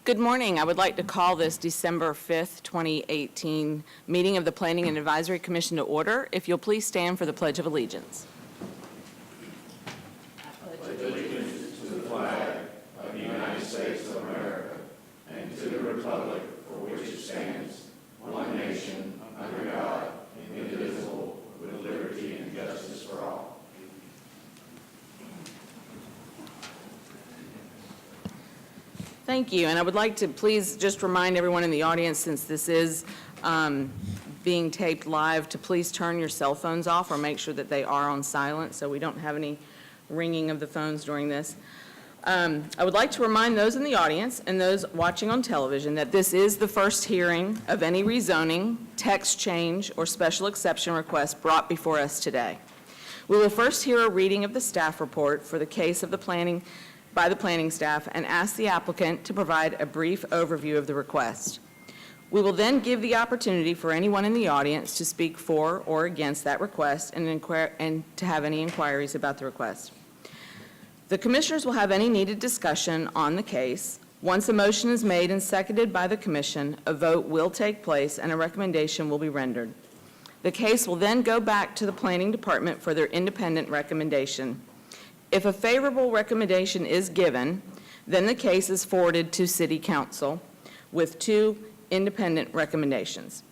Good morning. I would like to call this December 5th, 2018 meeting of the Planning and Advisory Commission to order. If you'll please stand for the Pledge of Allegiance. I pledge allegiance to the flag of the United States of America and to the republic for which it stands, one nation, under God, indivisible, with liberty and justice for all. Thank you. And I would like to please just remind everyone in the audience, since this is being taped live, to please turn your cell phones off or make sure that they are on silent so we don't have any ringing of the phones during this. I would like to remind those in the audience and those watching on television that this is the first hearing of any rezoning, text change, or special exception request brought before us today. We will first hear a reading of the staff report for the case of the planning by the planning staff and ask the applicant to provide a brief overview of the request. We will then give the opportunity for anyone in the audience to speak for or against that request and to have any inquiries about the request. The commissioners will have any needed discussion on the case. Once a motion is made and seconded by the commission, a vote will take place and a recommendation will be rendered. The case will then go back to the planning department for their independent recommendation. If a favorable recommendation is given, then the case is forwarded to City Council with 2 independent recommendations.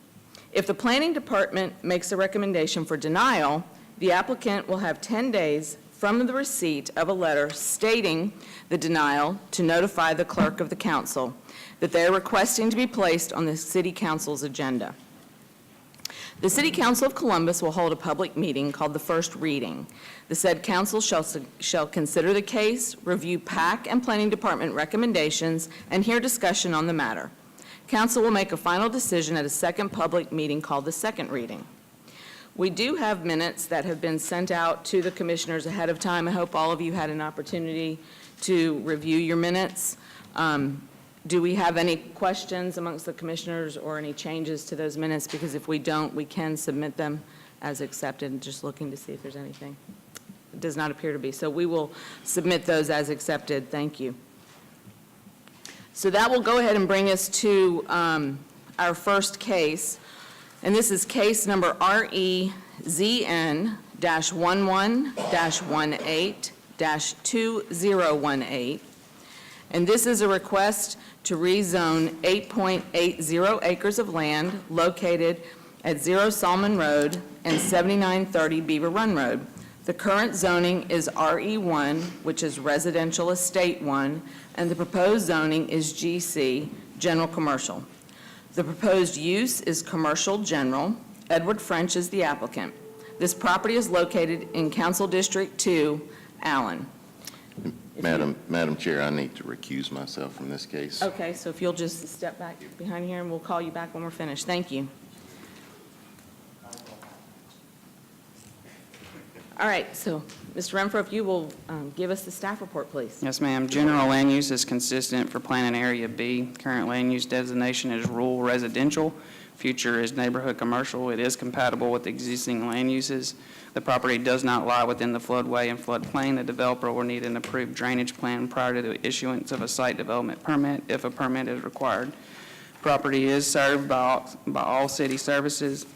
If the planning department makes a recommendation for denial, the applicant will have 10 days from the receipt of a letter stating the denial to notify the clerk of the council that they are requesting to be placed on the City Council's agenda. The City Council of Columbus will hold a public meeting called the first reading. The said council shall consider the case, review PAC and Planning Department recommendations, and hear discussion on the matter. Council will make a final decision at a second public meeting called the second reading. We do have minutes that have been sent out to the commissioners ahead of time. I hope all of you had an opportunity to review your minutes. Do we have any questions amongst the commissioners or any changes to those minutes? Because if we don't, we can submit them as accepted. Just looking to see if there's anything. It does not appear to be. So we will submit those as accepted. Thank you. So that will go ahead and bring us to our first case. And this is case number REZN-11-18-2018. And this is a request to rezone 8.80 acres of land located at 0 Salmon Road and 7930 Beaver Run Road. The current zoning is RE1, which is Residential Estate 1, and the proposed zoning is GC, General Commercial. The proposed use is Commercial General. Edward French is the applicant. This property is located in Council District 2, Allen. Madam Chair, I need to recuse myself from this case. Okay, so if you'll just step back behind here and we'll call you back when we're finished. Thank you. All right, so Mr. Renfro, if you will give us the staff report, please. Yes, ma'am. General land use is consistent for Plan Area B. Current land use designation is rural residential. Future is neighborhood commercial. It is compatible with existing land uses. The property does not lie within the floodway and floodplain. The developer will need an approved drainage plan prior to the issuance of a site development permit if a permit is required. Property is served by all city services.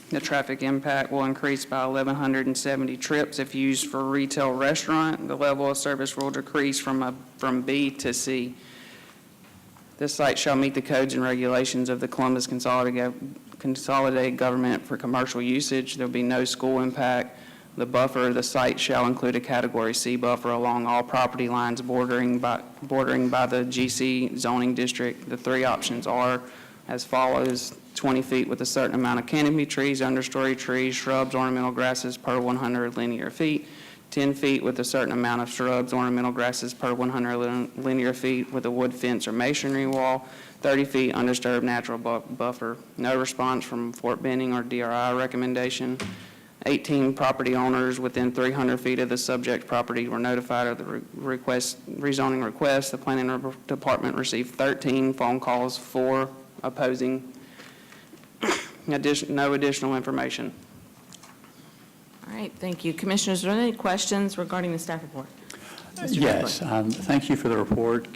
The traffic impact will increase by 1,170 trips if used for a retail restaurant. The level of service will decrease from B to C. This site shall meet the codes and regulations of the Columbus Consolidated Government for commercial usage. There will be no school impact. The buffer of the site shall include a Category C buffer along all property lines bordering by the GC zoning district. The 3 options are as follows: 20 feet with a certain amount of canopy trees, understory trees, shrubs, ornamental grasses per 100 linear feet. 10 feet with a certain amount of shrubs, ornamental grasses per 100 linear feet with a wood fence or masonry wall. 30 feet undisturbed natural buffer. No response from Fort Benning or DRI recommendation. 18 property owners within 300 feet of the subject property were notified of the rezoning request. The planning department received 13 phone calls, 4 opposing. No additional information. All right, thank you. Commissioners, are there any questions regarding the staff report? Yes, thank you for the report.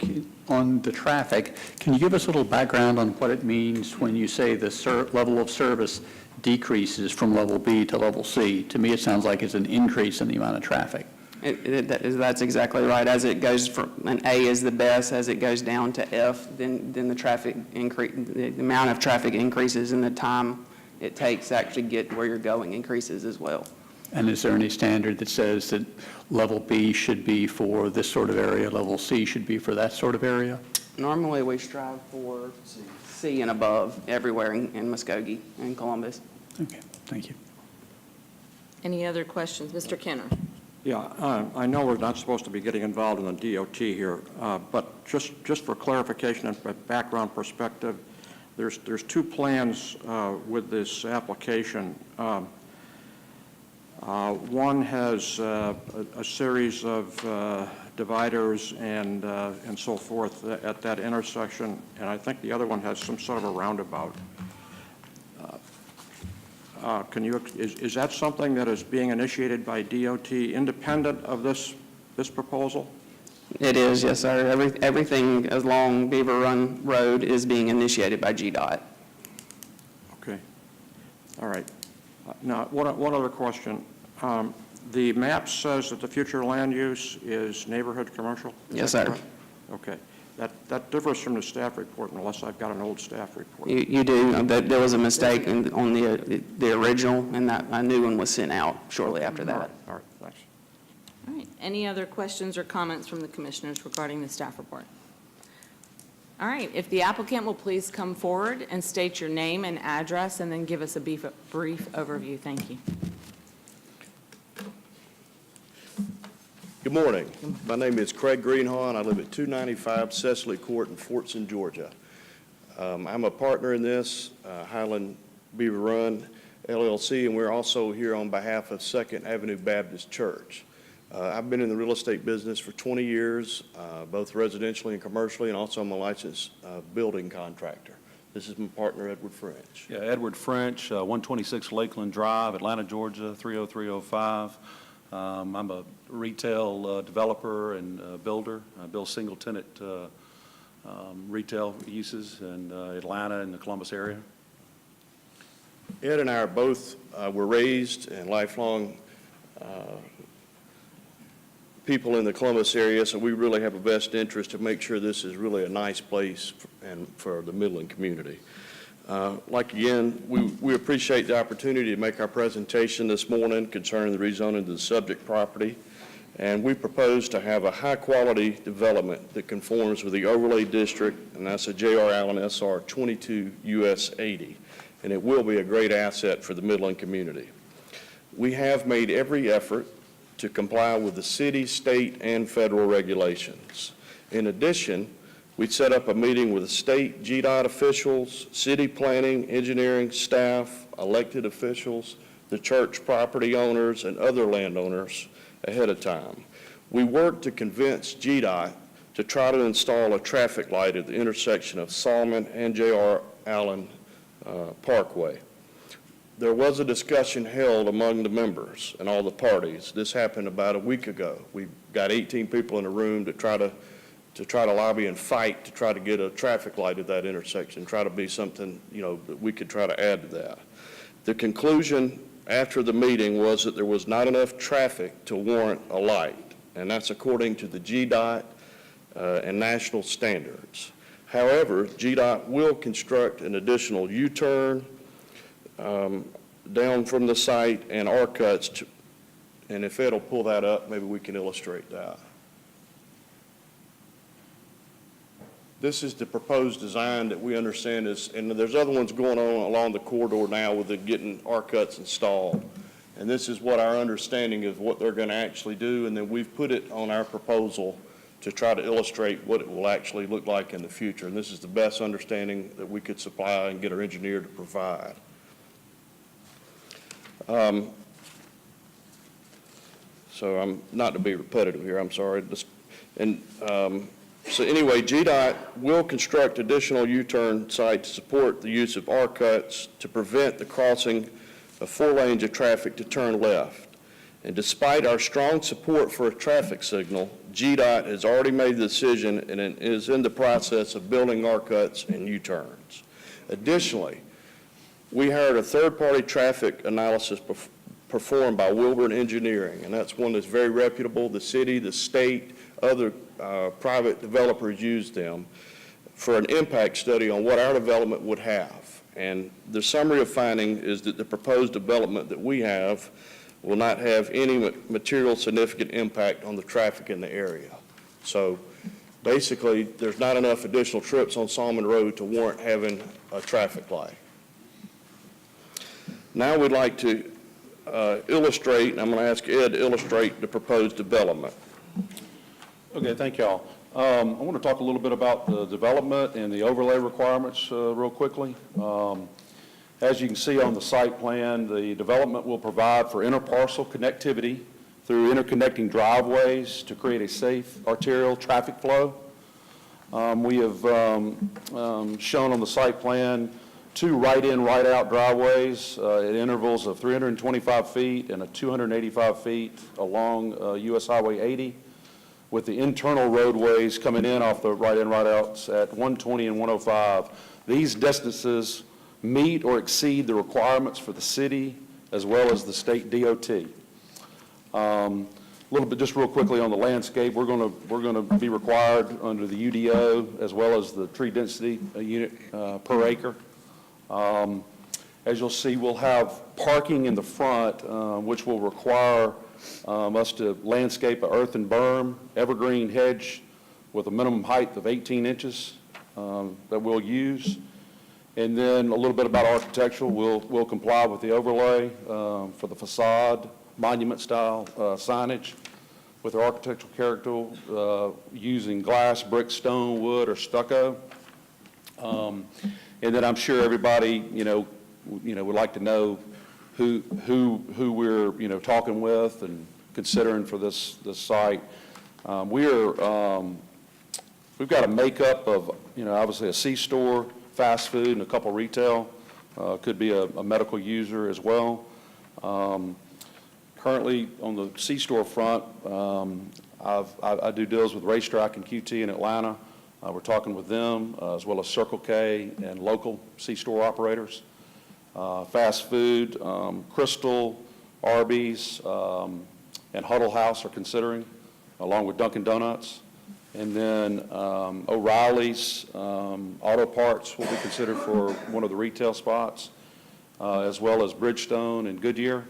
On the traffic, can you give us a little background on what it means when you say the level of service decreases from level B to level C? To me, it sounds like it's an increase in the amount of traffic. That's exactly right. As it goes from, an A is the best, as it goes down to F, then the traffic increase, the amount of traffic increases and the time it takes to actually get where you're going increases as well. And is there any standard that says that level B should be for this sort of area, level C should be for that sort of area? Normally, we strive for C and above everywhere in Muskogee and Columbus. Okay, thank you. Any other questions? Mr. Kenner? Yeah, I know we're not supposed to be getting involved in the DOT here, but just for clarification and background perspective, there's two plans with this application. One has a series of dividers and so forth at that intersection, and I think the other one has some sort of a roundabout. Is that something that is being initiated by DOT independent of this proposal? It is, yes, sir. Everything along Beaver Run Road is being initiated by GDOT. Okay. All right. Now, one other question. The map says that the future land use is neighborhood commercial? Yes, sir. Correct? Okay. That differs from the staff report, unless I've got an old staff report. You do. There was a mistake on the original, and that a new one was sent out shortly after that. All right, thanks. All right. Any other questions or comments from the commissioners regarding the staff report? All right. If the applicant will please come forward and state your name and address, and then give us a brief overview. Thank you. Good morning. My name is Craig Greenhaw, and I live at 295 Cecily Court in Fortson, Georgia. I'm a partner in this, Highland Beaver Run LLC, and we're also here on behalf of Second Avenue Baptist Church. I've been in the real estate business for 20 years, both residentially and commercially, and also I'm a licensed building contractor. This is my partner, Edward French. Yeah, Edward French, 126 Lakeland Drive, Atlanta, Georgia, 30305. I'm a retail developer and builder. I build single-tenant retail uses in Atlanta and the Columbus area. Ed and I are both were raised and lifelong people in the Columbus area, so we really have a best interest to make sure this is really a nice place for the Midland community. Again, we appreciate the opportunity to make our presentation this morning concerning the rezoning of the subject property. And we propose to have a high-quality development that conforms with the overlay district, and that's a J.R. Allen SR 22 US 80. And it will be a great asset for the Midland community. We have made every effort to comply with the city, state, and federal regulations. In addition, we set up a meeting with the state GDOT officials, city planning, engineering staff, elected officials, the church property owners, and other landowners ahead of time. We worked to convince GDOT to try to install a traffic light at the intersection of Solomon and J.R. Allen Parkway. There was a discussion held among the members and all the parties. This happened about a week ago. We got 18 people in a room to try to lobby and fight to try to get a traffic light at that intersection, try to be something, that we could try to add to that. The conclusion after the meeting was that there was not enough traffic to warrant a light, and that's according to the GDOT and national standards. However, GDOT will construct an additional U-turn down from the site and R-cuts, and if Ed will pull that up, maybe we can illustrate that. This is the proposed design that we understand is, and there's other ones going on along the corridor now with the getting R-cuts installed. And this is what our understanding of what they're going to actually do, and then we've put it on our proposal to try to illustrate what it will actually look like in the future. And this is the best understanding that we could supply and get our engineer to provide. So I'm not to be repetitive here, I'm sorry. So anyway, GDOT will construct additional U-turn sites to support the use of R-cuts to prevent the crossing of 4 lanes of traffic to turn left. And despite our strong support for a traffic signal, GDOT has already made the decision and it is in the process of building R-cuts and U-turns. Additionally, we hired a third-party traffic analysis performed by Wilburn Engineering, and that's one that's very reputable. The city, the state, other private developers use them for an impact study on what our development would have. And the summary of finding is that the proposed development that we have will not have any material significant impact on the traffic in the area. So basically, there's not enough additional trips on Salmon Road to warrant having a traffic light. Now we'd like to illustrate, and I'm going to ask Ed to illustrate the proposed development. Okay, thank y'all. I want to talk a little bit about the development and the overlay requirements real quickly. As you can see on the site plan, the development will provide for interparcel connectivity through interconnecting driveways to create a safe arterial traffic flow. We have shown on the site plan 2 right-in, right-out driveways at intervals of 325 feet and 285 feet along US Highway 80, with the internal roadways coming in off the right-in, right-outs at 120 and 105. These distances meet or exceed the requirements for the city as well as the state DOT. A little bit, just real quickly on the landscape, we're going to be required under the UDO as well as the tree density unit per acre. As you'll see, we'll have parking in the front, which will require us to landscape an earthen berm, evergreen hedge with a minimum height of 18 inches that we'll use. And then a little bit about architectural. We'll comply with the overlay for the facade, monument-style signage with our architectural character using glass, brick, stone, wood, or stucco. And then I'm sure everybody, would like to know who we're, talking with and considering for this site. We've got a makeup of, obviously a C-store, fast food, and a couple retail. Could be a medical user as well. Currently, on the C-store front, I do deals with Racetrack and QT in Atlanta. We're talking with them, as well as Circle K and local C-store operators. Fast food, Crystal, Arby's, and Huddle House are considering, along with Dunkin' Donuts. And then O'Reilly's Auto Parts will be considered for one of the retail spots, as well as Bridgestone and Goodyear.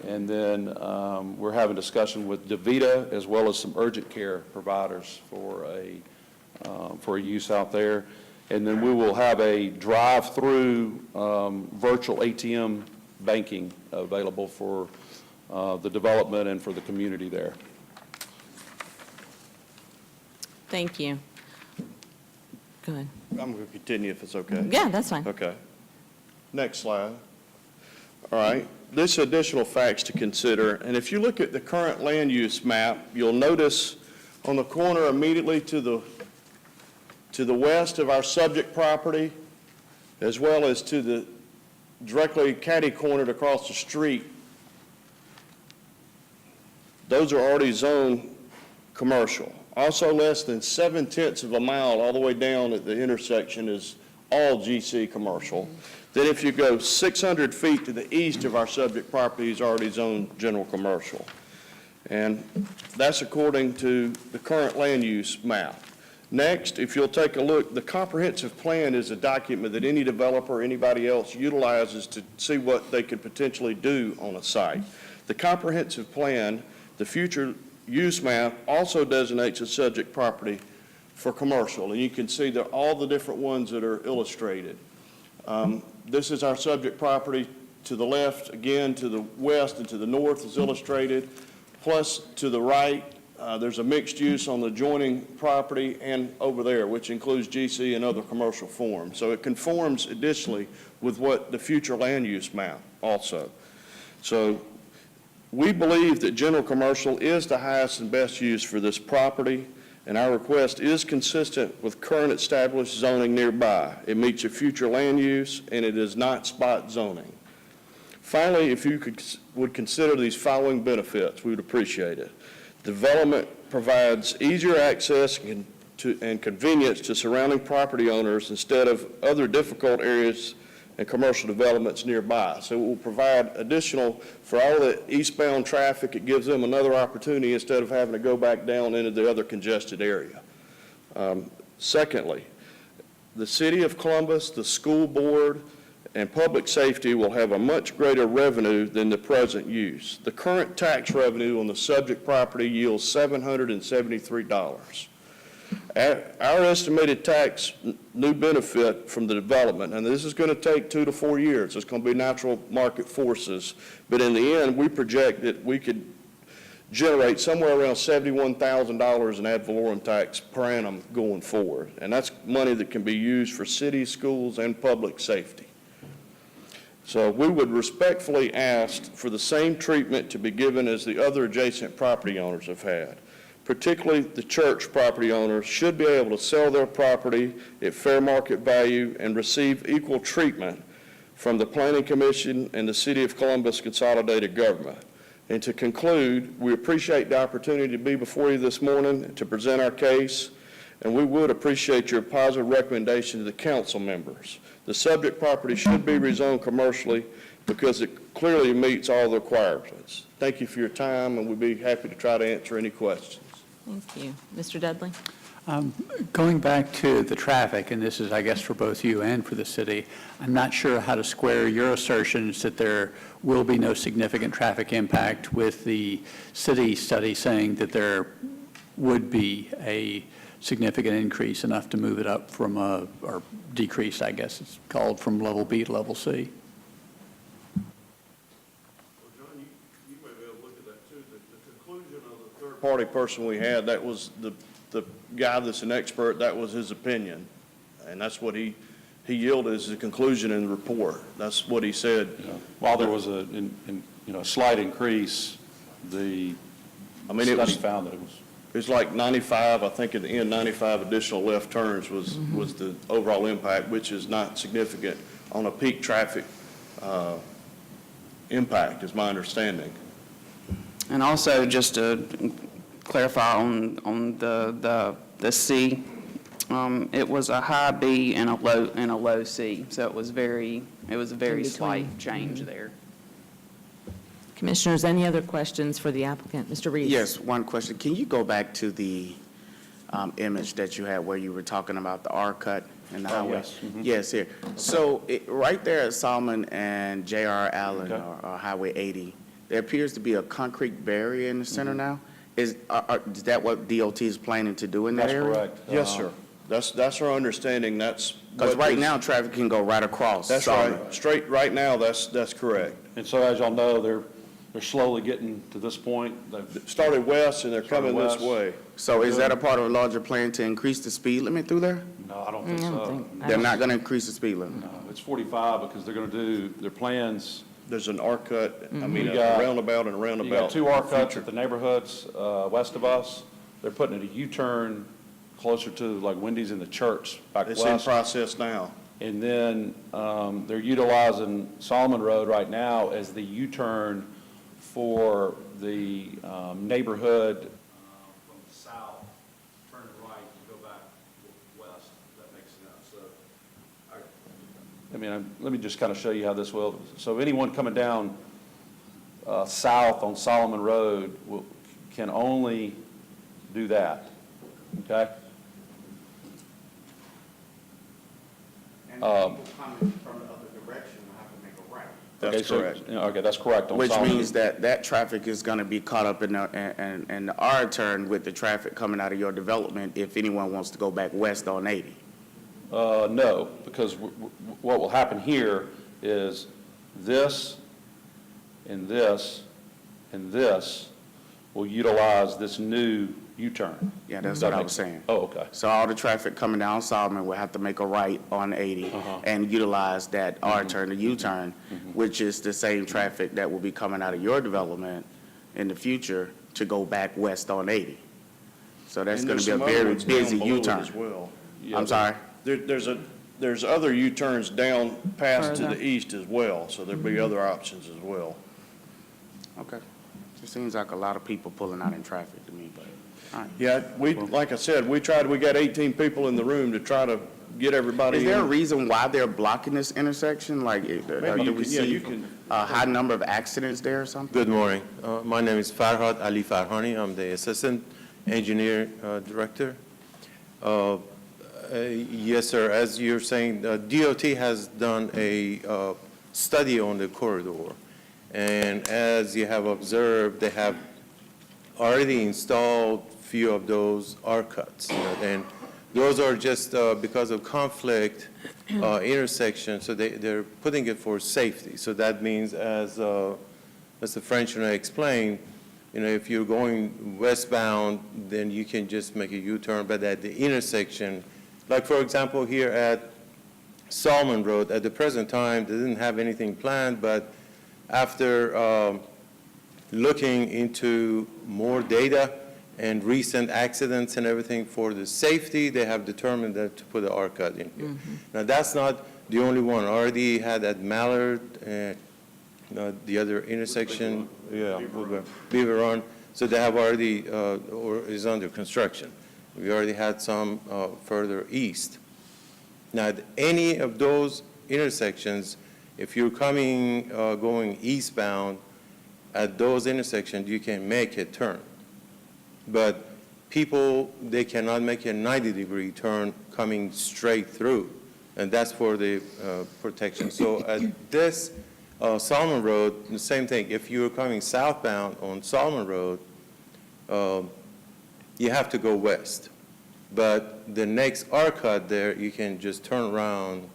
And then we're having discussion with DaVita, as well as some urgent care providers for a use out there. And then we will have a drive-through virtual ATM banking available for the development and for the community there. Thank you. Go ahead. I'm going to continue if it's okay. Yeah, that's fine. Okay. Next slide. All right. This additional facts to consider, and if you look at the current land use map, you'll notice on the corner immediately to the west of our subject property, as well as to the directly catty-cornered across the street, those are already zoned commercial. Also, less than 7/10 of a mile all the way down at the intersection is all GC commercial. Then if you go 600 feet to the east of our subject property is already zoned general commercial. And that's according to the current land use map. Next, if you'll take a look, the comprehensive plan is a document that any developer or anybody else utilizes to see what they could potentially do on a site. The comprehensive plan, the future use map, also designates a subject property for commercial, and you can see that all the different ones that are illustrated. This is our subject property to the left, again to the west and to the north is illustrated, plus to the right there's a mixed use on the adjoining property and over there, which includes GC and other commercial forms. So it conforms additionally with what the future land use map also. So we believe that general commercial is the highest and best use for this property, and our request is consistent with current established zoning nearby. It meets your future land use, and it is not spot zoning. Finally, if you would consider these following benefits, we would appreciate it. Development provides easier access and convenience to surrounding property owners instead of other difficult areas and commercial developments nearby. So it will provide additional, for all the eastbound traffic, it gives them another opportunity instead of having to go back down into the other congested area. Secondly, the City of Columbus, the school board, and public safety will have a much greater revenue than the present use. The current tax revenue on the subject property yields $773. Our estimated tax new benefit from the development, and this is going to take 2 to 4 years, it's going to be natural market forces, but in the end, we project that we could generate somewhere around $71,000 in ad valorem tax per annum going forward, and that's money that can be used for cities, schools, and public safety. So we would respectfully ask for the same treatment to be given as the other adjacent property owners have had. Particularly the church property owners should be able to sell their property at fair market value and receive equal treatment from the Planning Commission and the City of Columbus Consolidated Government. And to conclude, we appreciate the opportunity to be before you this morning to present our case, and we would appreciate your positive recommendation to the council members. The subject property should be rezoned commercially because it clearly meets all the requirements. Thank you for your time, and we'd be happy to try to answer any questions. Thank you. Mr. Dudley? Going back to the traffic, and this is, I guess, for both you and for the city, I'm not sure how to square your assertions that there will be no significant traffic impact with the city study saying that there would be a significant increase, enough to move it up from or decrease, I guess it's called, from level B to level C. Well, John, you may be able to look at that too. The conclusion of the Third-party person we had, that was the guy that's an expert, that was his opinion. And that's what he yielded as the conclusion in the report. That's what he said. while there was a slight increase, the study found that it was. It's like 95, I think at the end, 95 additional left turns was the overall impact, which is not significant on a peak traffic impact, is my understanding. And also, just to clarify on the C, it was a high B and a low C, so it was a very slight change there. Commissioners, any other questions for the applicant? Mr. Reeves? Yes, one question. Can you go back to the image that you had where you were talking about the R cut and the highway? Yes. Mm-hmm. Yes, here. So right there at Solomon and J.R. Allen, Okay. or Highway 80, there appears to be a concrete barrier in the center now. Is that what DOT is planning to do in that That's area? correct. Yes, sir. That's our understanding. That's Because what right is- now, traffic can go right across That's Solomon. right. Straight, right now, that's correct. And so as y'all know, they're slowly getting to this point. Started west and they're Started coming this west. way. So is that a part of a larger plan to increase the speed limit through there? No, I don't think I don't so. think- They're not going to increase the speed limit? No, it's 45 because they're going to do their plans. There's an R cut, I mean, You a got- roundabout and a You roundabout. got 2 R cuts at the neighborhoods west of us. They're putting a U-turn closer to like Wendy's and the church back It's in west. process now. And then they're utilizing Solomon Road right now as the U-turn for the neighborhood from the south, turn right and go back west, if that makes sense. So, let me just kind of show you how this will. So anyone coming down south on Solomon Road can only do that, okay? And people coming from the other direction will have to make a right. That's correct. Okay, that's correct on Which Solomon. means that traffic is going to be caught up in the R turn with the traffic coming out of your development if anyone wants to go back west on 80. No, because what will happen here is this and this and this will utilize this new U-turn. Yeah, that's Does that what I make was sense? saying. Oh, okay. So all the traffic coming down Solomon will have to make a right on 80 and utilize that R turn, the U-turn, which is the same traffic that will be coming out of your development in the future to go back west on 80. So that's And going there's to be a some other very ones down busy below it U-turn. as well. Yeah, I'm sorry? There's other U-turns down past to Further. the east as well, so there'll be other options as well. Okay. It seems like a lot of people pulling out in traffic to me, but. Yeah, like I said, we got 18 people in the room to try to get everybody Is in. there a reason why they're blocking this intersection? Like, Maybe do you we can- yeah, you see can- a high number of accidents there or something? Good morning. My name is Farhad Ali Farhani. I'm the Assistant Engineer Director. Yes, sir, as you're saying, DOT has done a study on the corridor. And as you have observed, they have already installed few of those arc cuts. And those are just because of conflict intersection, so they're putting it for safety. So that means, as Mr. Frenchner explained, if you're going westbound, then you can just make a U-turn, but at the intersection, like for example here at Solomon Road, at the present time, they didn't have anything planned, but after looking into more data and recent accidents and everything for the safety, they have determined that to put an arc cut in here. Now, that's not the only one. Already had at Mallard and the other intersection, Beaver Run. So they have already, or is under construction. We already had some further east. Now, at any of those intersections, if you're coming, going eastbound, at those intersections, you can make a turn. But people, they cannot make a 90-degree turn coming straight through, and that's for the protection. So at this Solomon Road, the same thing. If you're coming southbound on Solomon Road, you have to go west. But the next arc cut there, you can just turn around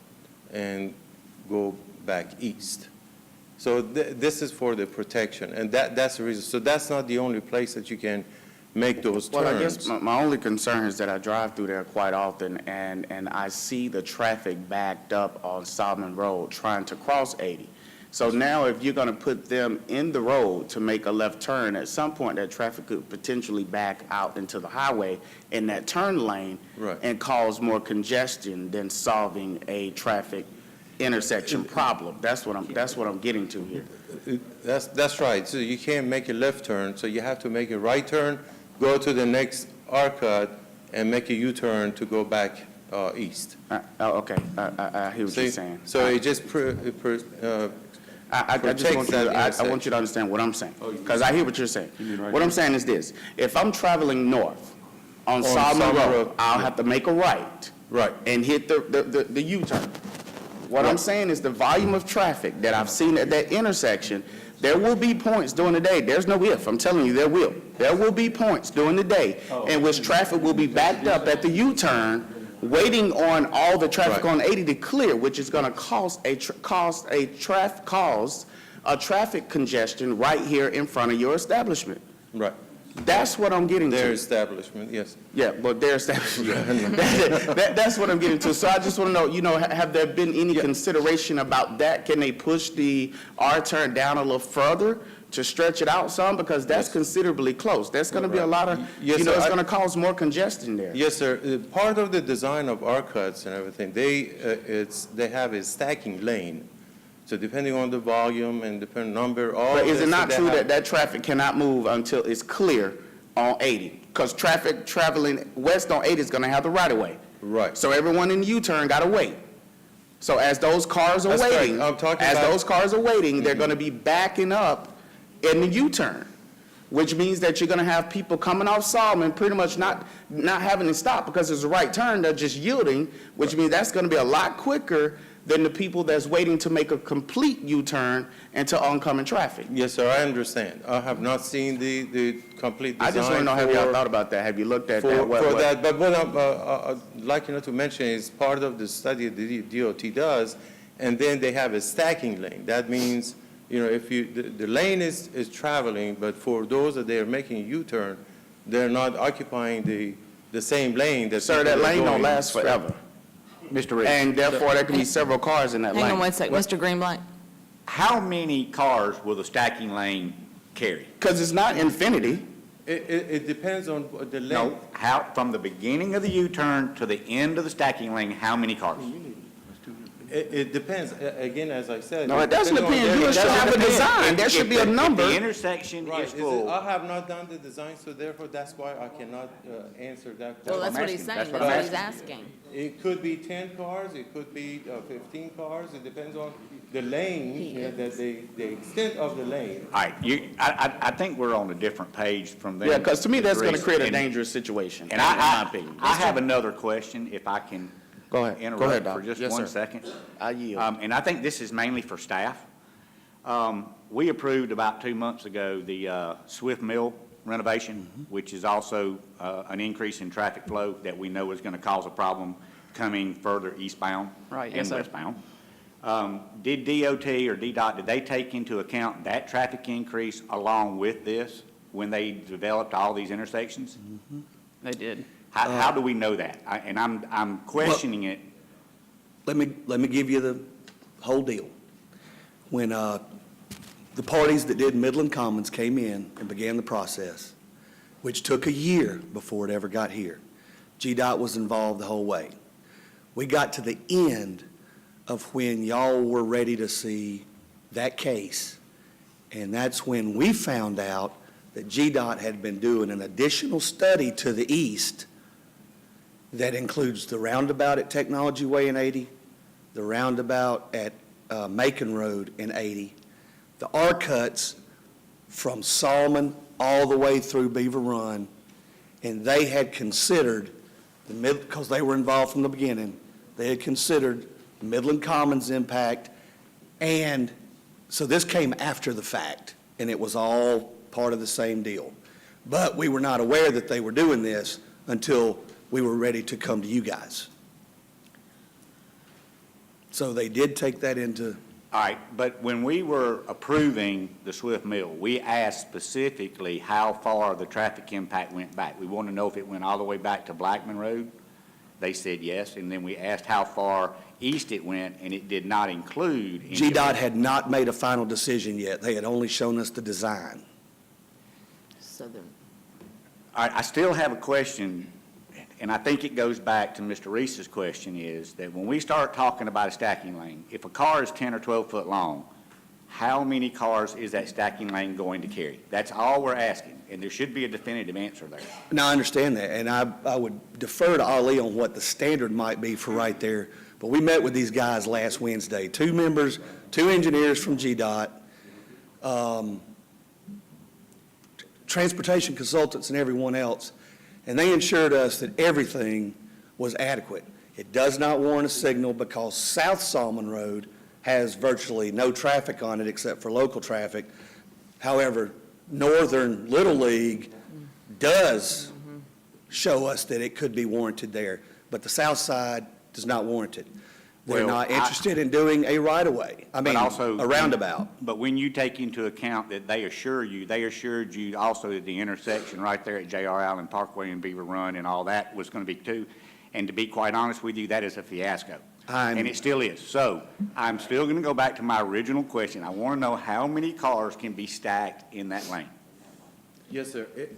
and go back east. So this is for the protection, and that's the reason. So that's not the only place that you can make those turns. Well, I guess my only concern is that I drive through there quite often, and I see the traffic backed up on Solomon Road trying to cross 80. So now if you're going to put them in the road to make a left turn, at some point that traffic could potentially back out into the highway in that turn lane and cause more congestion than solving a traffic intersection problem. That's what I'm getting to here. That's right. So you can't make a left turn, so you have to make a right turn, go to the next arc cut, and make a U-turn to go back east. Okay, I hear what you're saying. So it just I just want you to, I want you to understand what I'm saying, because I hear what you're saying. What I'm saying is this: if I'm traveling north on Solomon Road, I'll have to make a right, and hit the U-turn. What I'm saying is the volume of traffic that I've seen at that intersection, there will be points during the day. There's no if. I'm telling you, there will. There will be points during the day in which traffic will be backed up at the U-turn, waiting on all the traffic on 80 to clear, which is going to cause a traffic congestion right here in front of your establishment. Right. That's what I'm getting to. Their establishment, yes. Yeah, but their establishment. That's what I'm getting to. So I just want to know, have there been any consideration about that? Can they push the R-turn down a little further to stretch it out some? Because that's considerably close. There's going to be a lot of, it's going to cause more congestion there. Yes, sir. Part of the design of arc cuts and everything, they have a stacking lane. So depending on the volume and depending number, all But is it not true that traffic cannot move until it's clear on 80? Because traffic traveling west on 80 is going to have the right-of-way. Right. So everyone in the U-turn got to wait. So as those cars are waiting, they're going to be backing up in the U-turn, which means that you're going to have people coming off Solomon pretty much not having to stop because it's a right turn. They're just yielding, which means that's going to be a lot quicker than the people that's waiting to make a complete U-turn into oncoming traffic. Yes, sir, I understand. I have not seen the complete design. I just want to know, have y'all thought about that? Have you looked at that? For that, but what I'd like to mention is part of the study the DOT does, and then they have a stacking lane. That means, if the lane is traveling, but for those that they are making a U-turn, they're not occupying the same lane. Sir, that lane don't last forever. Mr. Reed. And therefore, there can be several cars in that lane. Hang on one second. Mr. Greenblatt? How many cars will the stacking lane carry? Because it's not infinity. It depends on the length. No, from the beginning of the U-turn to the end of the stacking lane, how many cars? It depends. Again, as I said. No, it doesn't depends on depend. You their- should have a design. There should be a number. If the intersection Right, is full. I have not done the design, so therefore that's why I cannot answer that Well, question. that's what he's asking. saying, That's that's what I'm what he's asking. It could be 10 cars, it could be 15 cars, it depends on the lane, the extent of the lane. All right, I think we're on a different page from there. Yeah, because to me, that's going to Reese. create a And- dangerous situation, in And my opinion. I have another question, if I can Go ahead. Go ahead, interrupt Doc. for just Yes, one sir. second. I yield. And I think this is mainly for staff. We approved about 2 months ago the Swift Mill renovation, which is also an increase in traffic flow that we know is going to cause a problem coming further eastbound Right, yes, and sir. westbound. Did DOT or DDOT, did they take into account that traffic increase along with this when they developed all these intersections? They did. How do we know that? And I'm questioning it. Let me give you the whole deal. When the parties that did Midland Commons came in and began the process, which took a year before it ever got here, GDOT was involved the whole way. We got to the end of when y'all were ready to see that case, and that's when we found out that GDOT had been doing an additional study to the east that includes the roundabout at Technology Way in 80, the roundabout at Macon Road in 80, the R-cuts from Solomon all the way through Beaver Run, and they had considered, because they were involved from the beginning, they had considered the Midland Commons impact, and so this came after the fact, and it was all part of the same deal. But we were not aware that they were doing this until we were ready to come to you guys. So they did take that into, All right, but when we were approving the Swift Mill, we asked specifically how far the traffic impact went back. We want to know if it went all the way back to Blackman Road. They said yes, and then we asked how far east it went, and it did not include. any of GDOT it. had not made a final decision yet. They had only shown us the design. So the, All right, I still have a question, and I think it goes back to Mr. Reese's question, is that when we start talking about a stacking lane, if a car is 10 or 12 foot long, how many cars is that stacking lane going to carry? That's all we're asking, and there should be a definitive answer there. Now, I understand that, and I would defer to Ali on what the standard might be for right there. But we met with these guys last Wednesday, 2 members, 2 engineers from GDOT, transportation consultants and everyone else, and they assured us that everything was adequate. It does not warrant a signal because South Solomon Road has virtually no traffic on it except for local traffic. However, Northern Little League does show us that it could be warranted there, but the south side does not warrant it. They're Well, not interested in doing a right-of-way, I mean, also, a roundabout. But when you take into account that they assured you also that the intersection right there at J.R. Allen Parkway and Beaver Run and all that was going to be too, and to be quite honest with you, that is a fiasco. And it still is. So I'm still going to go back to my original question. I want to know how many cars can be stacked in that lane? Yes, sir. It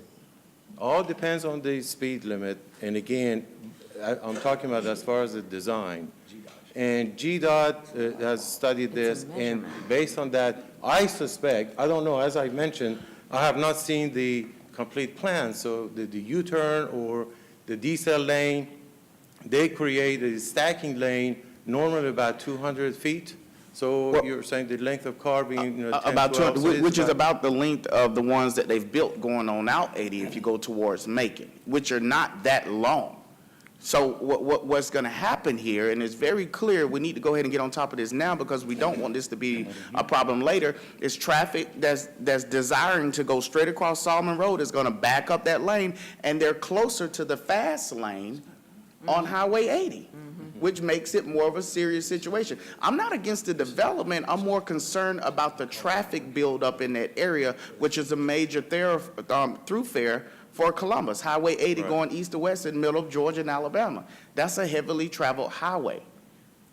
all depends on the speed limit, and again, I'm talking about as far as the design. And GDOT has studied this, and based on that, I suspect, I don't know, as I mentioned, I have not seen the complete plan, so the U-turn or the decel lane, they create a stacking lane normally about 200 feet. So you're saying the length of car being, 10, About 12, 200, so it's which is about the length of the ones that they've built going on out 80 if you go towards Macon, which are not that long. So what's going to happen here, and it's very clear, we need to go ahead and get on top of this now because we don't want this to be a problem later, is traffic that's desiring to go straight across Solomon Road is going to back up that lane, and they're closer to the fast lane on Highway 80, which makes it more of a serious situation. I'm not against the development. I'm more concerned about the traffic buildup in that area, which is a major thoroughfare for Columbus, Highway 80 going east to west in the middle of Georgia and Alabama. That's a heavily traveled highway.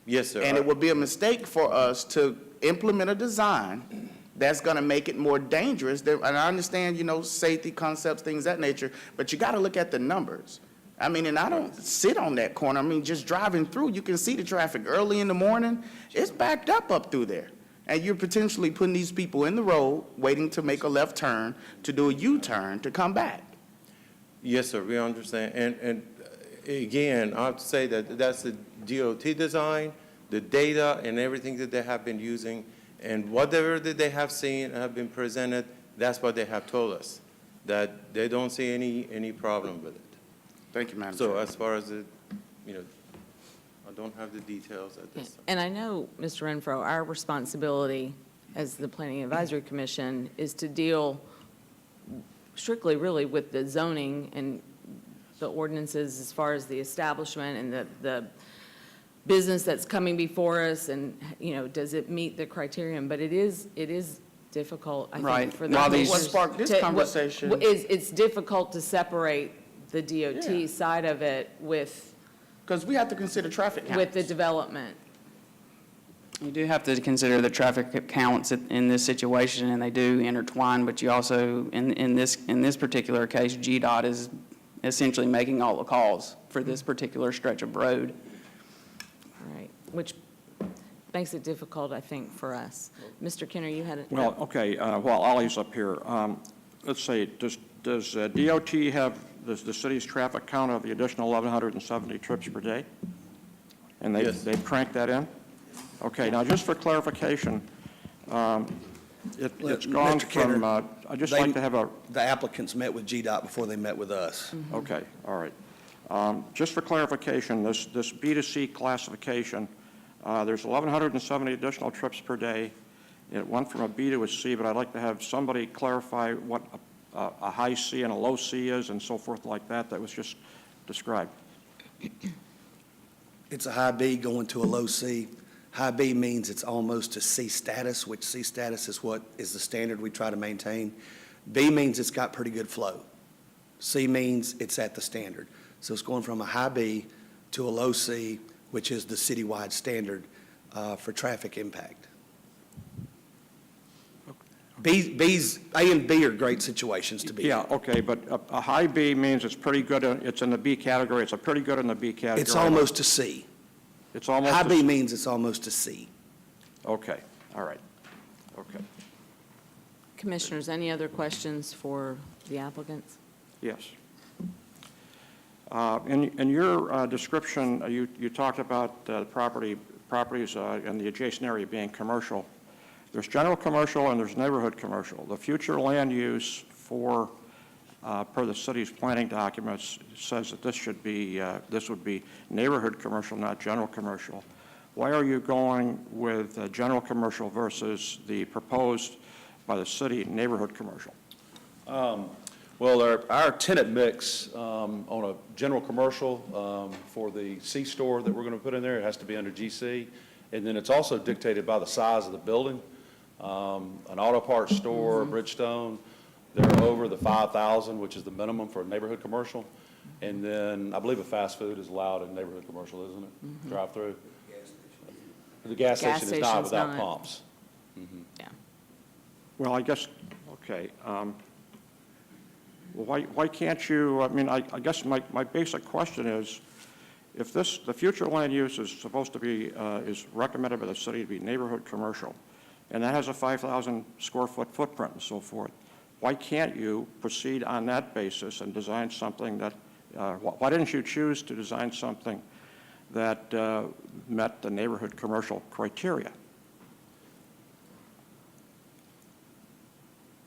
Yes, sir. And it would be a mistake for us to implement a design that's going to make it more dangerous. And I understand, safety concepts, things of that nature, but you got to look at the numbers. I mean, and I don't sit on that corner. I mean, just driving through, you can see the traffic early in the morning. It's backed up through there. And you're potentially putting these people in the road, waiting to make a left turn, to do a U-turn, to come back. Yes, sir, we understand. And again, I have to say that that's the DOT design, the data and everything that they have been using, and whatever that they have seen and have been presented, that's what they have told us, that they don't see any problem with it. Thank you, Madam So Chair. as far as the, I don't have the details at this time. And I know, Mr. Renfro, our responsibility as the Planning Advisory Commission is to deal strictly really with the zoning and the ordinances as far as the establishment and the business that's coming before us and, does it meet the criterion? But it is difficult, I Right. think, for the While these- commissioners What sparked this to- conversation- It's difficult to separate the DOT Yeah. side of it with Because we have to consider traffic counts. the development. You do have to consider the traffic counts in this situation, and they do intertwine, but you also, in this particular case, GDOT is essentially making all the calls for this particular stretch of road. Right, which makes it difficult, I think, for us. Mr. Kenner, you had a... Well, okay, while Ollie's up here, let's say, does DOT have the city's traffic count of the additional 1,170 trips per day? And Yes. they've cranked that in? Okay, now just for clarification, it's gone Mr. Kenner, from, I'd just like to have a, The applicants met with GDOT before they met with us. okay, all right. Just for clarification, this B2C classification, there's 1,170 additional trips per day. It went from a B to a C, but I'd like to have somebody clarify what a high C and a low C is and so forth like that was just described. It's a high B going to a low C. High B means it's almost a C status, which C status is what is the standard we try to maintain. B means it's got pretty good flow. C means it's at the standard. So it's going from a high B to a low C, which is the citywide standard for traffic impact. A and B are great situations to be in. Yeah, okay, but a high B means it's pretty good, it's in the B category, it's a pretty good in the B category. It's almost a C. It's almost. High a- B means it's almost a C. Okay, all right, okay, Commissioners, any other questions for the applicants? yes. In your description, you talked about properties in the adjacent area being commercial. There's general commercial and there's neighborhood commercial. The future land use for, per the city's planning documents, says that this would be neighborhood commercial, not general commercial. Why are you going with general commercial versus the proposed by the city neighborhood commercial? Well, our tenant mix on a general commercial for the C-store that we're going to put in there, it has to be under GC. And then it's also dictated by the size of the building. An auto parts store, Bridgestone, they're over the 5,000, which is the minimum for a neighborhood commercial. And then I believe a fast food is allowed in neighborhood commercial, isn't it? Drive-through. The gas station is not station's without not. pumps. Yeah. Well, I guess, okay. Well, why can't you, I mean, I guess my basic question is, if the future land use is supposed to be, is recommended by the city to be neighborhood commercial, and that has a 5,000 square foot footprint and so forth, why can't you proceed on that basis and design something that, why didn't you choose to design something that met the neighborhood commercial criteria?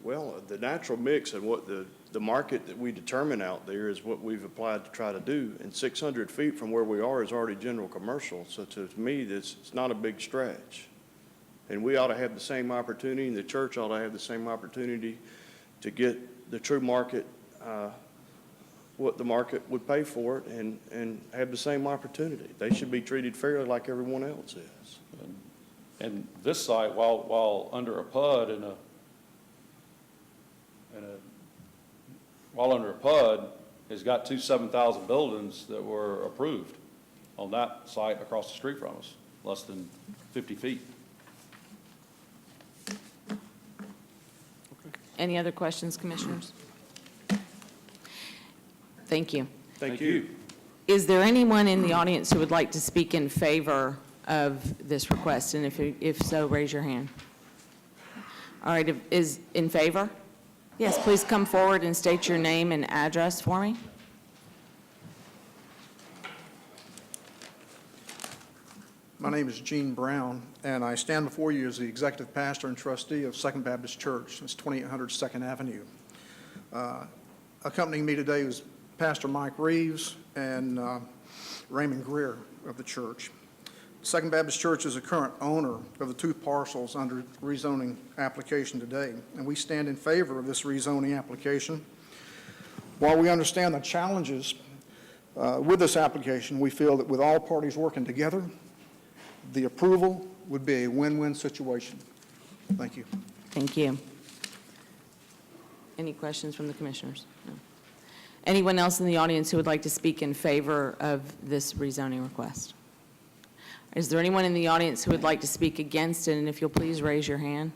Well, the natural mix and what the market that we determine out there is what we've applied to try to do. And 600 feet from where we are is already general commercial. So to me, it's not a big stretch. And we ought to have the same opportunity, and the church ought to have the same opportunity to get the true market, what the market would pay for it, and have the same opportunity. They should be treated fairly like everyone else is. And this site, while under a PUD has got two 7,000 buildings that were approved on that site across the street from us, less than 50 feet. Any other questions, Commissioners? Thank you. Thank you. Is there anyone in the audience who would like to speak in favor of this request? And if so, raise your hand. All right, is in favor? Yes, please come forward and state your name and address for me. My name is Gene Brown, and I stand before you as the executive pastor and trustee of Second Baptist Church. It's 2800 Second Avenue. Accompanying me today was Pastor Mike Reeves and Raymond Greer of the church. Second Baptist Church is a current owner of the 2 parcels under rezoning application today, and we stand in favor of this rezoning application. While we understand the challenges with this application, we feel that with all parties working together, the approval would be a win-win situation. Thank you. Thank you. Any questions from the commissioners? No. Anyone else in the audience who would like to speak in favor of this rezoning request? Is there anyone in the audience who would like to speak against it? And if you'll please raise your hand.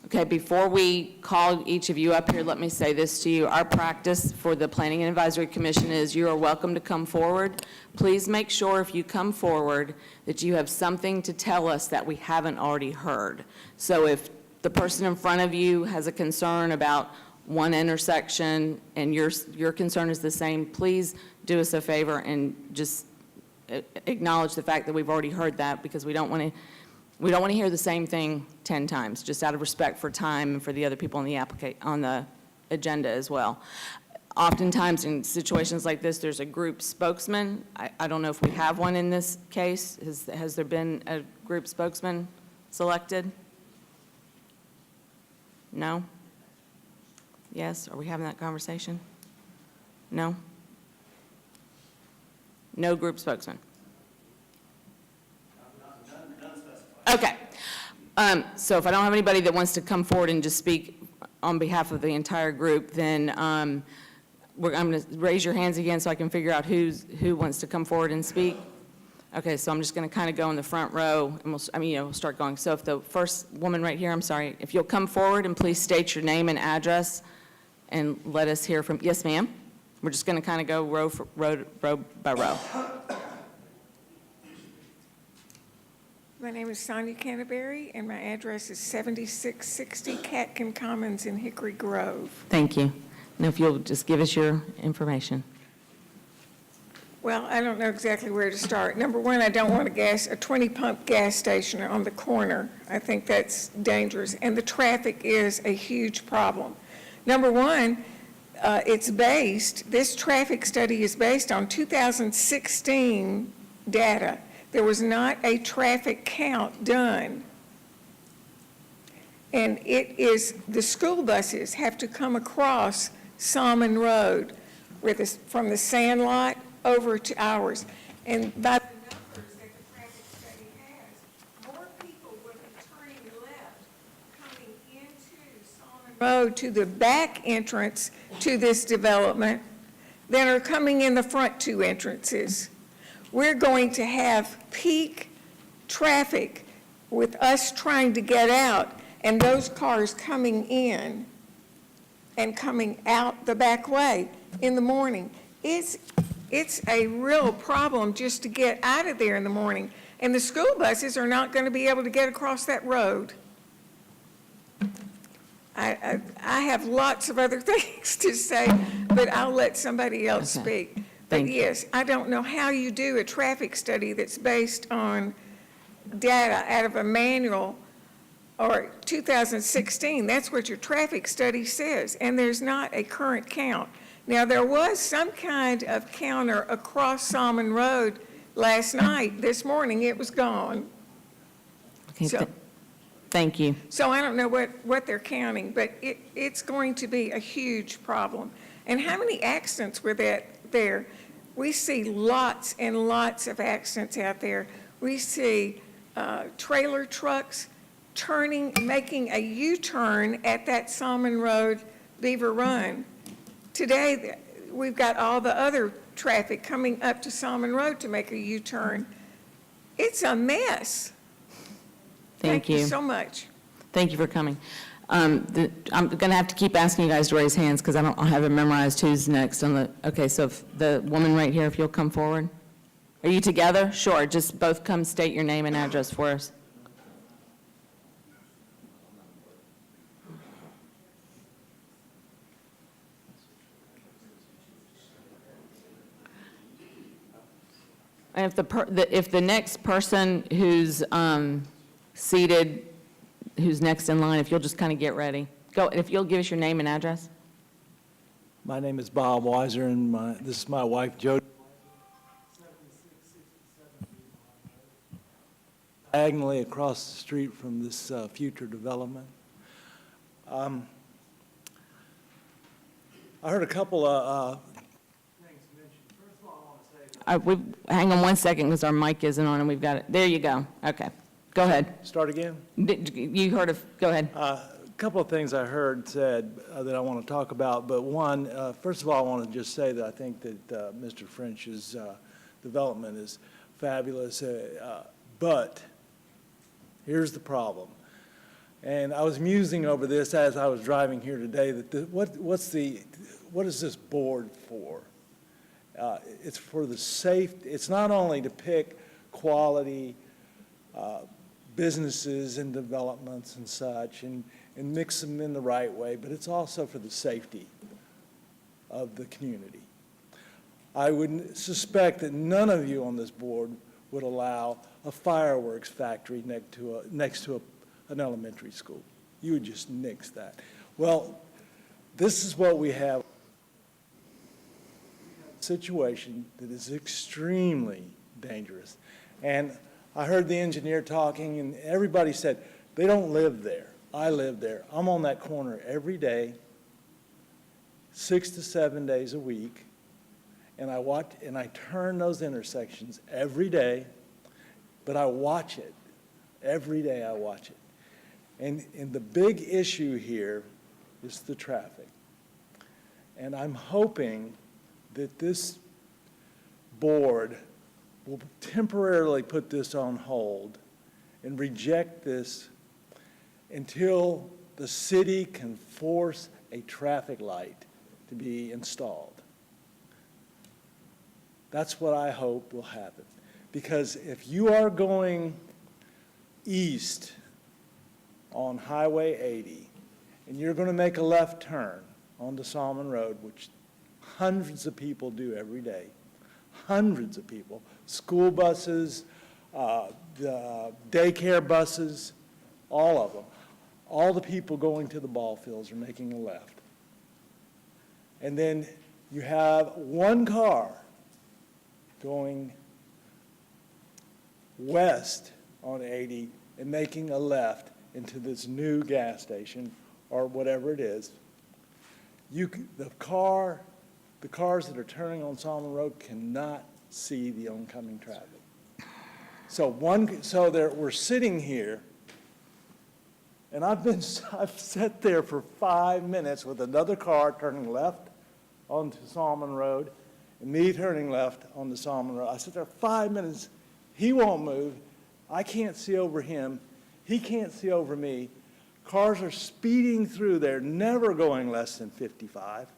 Okay, before we call each of you up here, let me say this to you. Our practice for the Planning and Advisory Commission is you are welcome to come forward. Please make sure if you come forward that you have something to tell us that we haven't already heard. So if the person in front of you has a concern about one intersection and your concern is the same, please do us a favor and just acknowledge the fact that we've already heard that, because we don't want to hear the same thing 10 times, just out of respect for time and for the other people on the agenda as well. Oftentimes in situations like this, there's a group spokesman. I don't know if we have one in this case. Has there been a group spokesman selected? No? Yes? Are we having that conversation? No? No group spokesman? Okay. So if I don't have anybody that wants to come forward and just speak on behalf of the entire group, then I'm going to raise your hands again so I can figure out who wants to come forward and speak. Okay, so I'm just going to kind of go in the front row, and we'll start going. So if the first woman right here, I'm sorry, if you'll come forward and please state your name and address and let us hear from, yes, ma'am? We're just going to kind of go row by row. My name is Sonia Canterbury, and my address is 7660 Catkin Commons in Hickory Grove. Thank you. Now, if you'll just give us your information. Well, I don't know exactly where to start. Number one, I don't want a 20-pump gas station on the corner. I think that's dangerous, and the traffic is a huge problem. Number one, this traffic study is based on 2016 data. There was not a traffic count done. And the school buses have to come across Salmon Road from the sand lot over to ours. And by the numbers that the traffic study has, more people will be turning left coming into Salmon Road to the back entrance to this development than are coming in the front 2 entrances. We're going to have peak traffic with us trying to get out and those cars coming in and coming out the back way in the morning. It's a real problem just to get out of there in the morning. And the school buses are not going to be able to get across that road. I have lots of other things to say, but I'll let somebody else speak. But yes, I don't know how you do a traffic study that's based on data out of a manual or 2016. That's what your traffic study says, and there's not a current count. Now, there was some kind of counter across Salmon Road last night. This morning, it was gone. Okay, thank you. So I don't know what they're counting, but it's going to be a huge problem. And how many accidents were there? We see lots and lots of accidents out there. We see trailer trucks making a U-turn at that Salmon Road, Beaver Run. Today, we've got all the other traffic coming up to Salmon Road to make a U-turn. It's a mess. Thank you so much. Thank you for coming. I'm going to have to keep asking you guys to raise hands because I don't have it memorized who's next on the, okay, so if the woman right here, if you'll come forward. Are you together? Sure, just both come state your name and address for us. And if the next person who's seated, who's next in line, if you'll just kind of get ready. Go, if you'll give us your name and address. My name is Bob Weiser, and this is my wife, Jody. Diagonally across the street from this future development. I heard a couple of things mentioned. First of all, I want to say... Hang on one second because our mic isn't on and we've got it. There you go. Okay. Go ahead. Start again? You heard of, go ahead. A couple of things I heard said that I want to talk about, but one, first of all, I want to just say that I think that Mr. French's development is fabulous, but here's the problem. And I was musing over this as I was driving here today, that what is this board for? It's for the it's not only to pick quality businesses and developments and such and mix them in the right way, but it's also for the safety of the community. I would suspect that none of you on this board would allow a fireworks factory next to an elementary school. You would just nix that. Well, this is what we have. A situation that is extremely dangerous. And I heard the engineer talking, and everybody said, they don't live there. I live there. I'm on that corner every day, 6 to 7 days a week, and I turn those intersections every day, but I watch it. Every day I watch it. And the big issue here is the traffic. And I'm hoping that this board will temporarily put this on hold and reject this until the city can force a traffic light to be installed. That's what I hope will happen. Because if you are going east on Highway 80 and you're going to make a left turn onto Salmon Road, which hundreds of people do every day, hundreds of people, school buses, the daycare buses, all of them. All the people going to the ball fields are making a left. And then you have one car going west on 80 and making a left into this new gas station or whatever it is. The cars that are turning on Salmon Road cannot see the oncoming traffic. So we're sitting here, and I've sat there for 5 minutes with another car turning left onto Salmon Road, and me turning left onto Salmon Road. I sit there 5 minutes. He won't move. I can't see over him. He can't see over me. Cars are speeding through there, never going less than 55.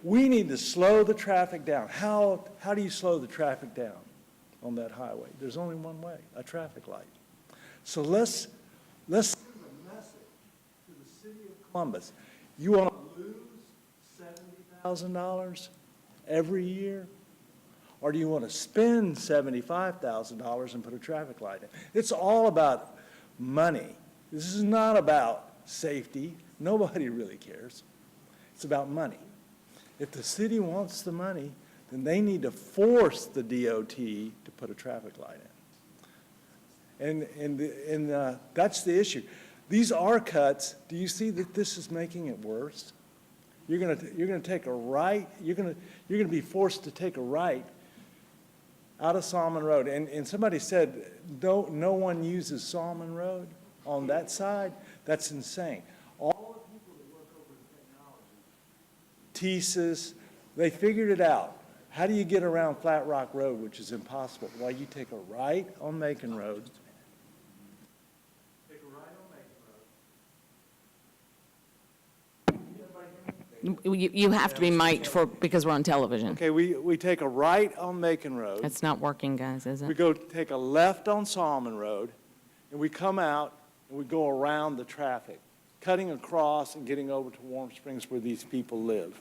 We need to slow the traffic down. How do you slow the traffic down on that highway? There's only one way, a traffic light. So let's send a message to the city of Columbus. You want to lose $70,000 every year? Or do you want to spend $75,000 and put a traffic light in? It's all about money. This is not about safety. Nobody really cares. It's about money. If the city wants the money, then they need to force the DOT to put a traffic light in. And that's the issue. These are cuts. Do you see that this is making it worse? You're going to take a right. You're going to be forced to take a right out of Salmon Road. And somebody said no one uses Salmon Road on that side. That's insane. All the people that work over in technology, TSIS, they figured it out. How do you get around Flat Rock Road, which is impossible? Well, you take a right on Macon Road. Take a right on Macon Road. You have to be mic'd because we're on television. Okay, we take a right on Macon Road. It's not working, guys, is We it? go take a left on Salmon Road, and we come out and we go around the traffic, cutting across and getting over to Warm Springs where these people live.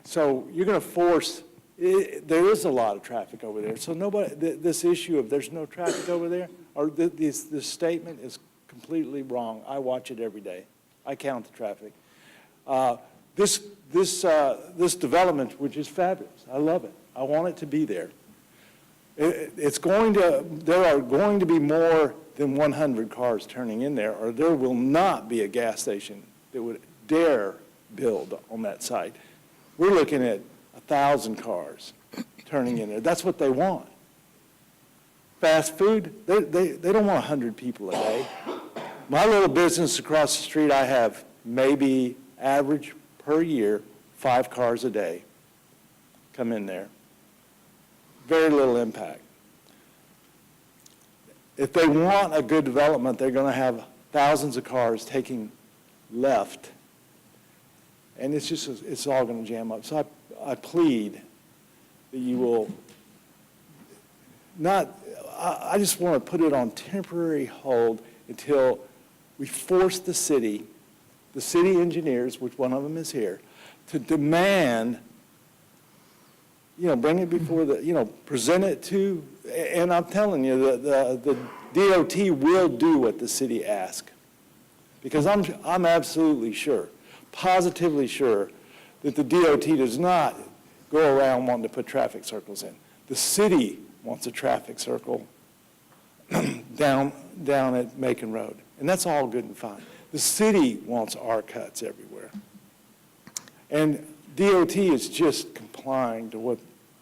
So you're going to force, there is a lot of traffic over there. So this issue of there's no traffic over there, or this statement is completely wrong. I watch it every day. I count the traffic. This development, which is fabulous, I love it. I want it to be there. There are going to be more than 100 cars turning in there, or there will not be a gas station that would dare build on that site. We're looking at 1,000 cars turning in there. That's what they want. Fast food, they don't want 100 people a day. My little business across the street, I have maybe average per year 5 cars a day come in there. Very little impact. If they want a good development, they're going to have thousands of cars taking left, and it's all going to jam up. So I plead that you will not, I just want to put it on temporary hold until we force the city engineers, which one of them is here, to demand, bring it before present it to, and I'm telling you, the DOT will do what the city asks. Because I'm absolutely sure, positively sure, that the DOT does not go around wanting to put traffic circles in. The city wants a traffic circle down at Macon Road, and that's all good and fine. The city wants R cuts everywhere. And DOT is just complying to what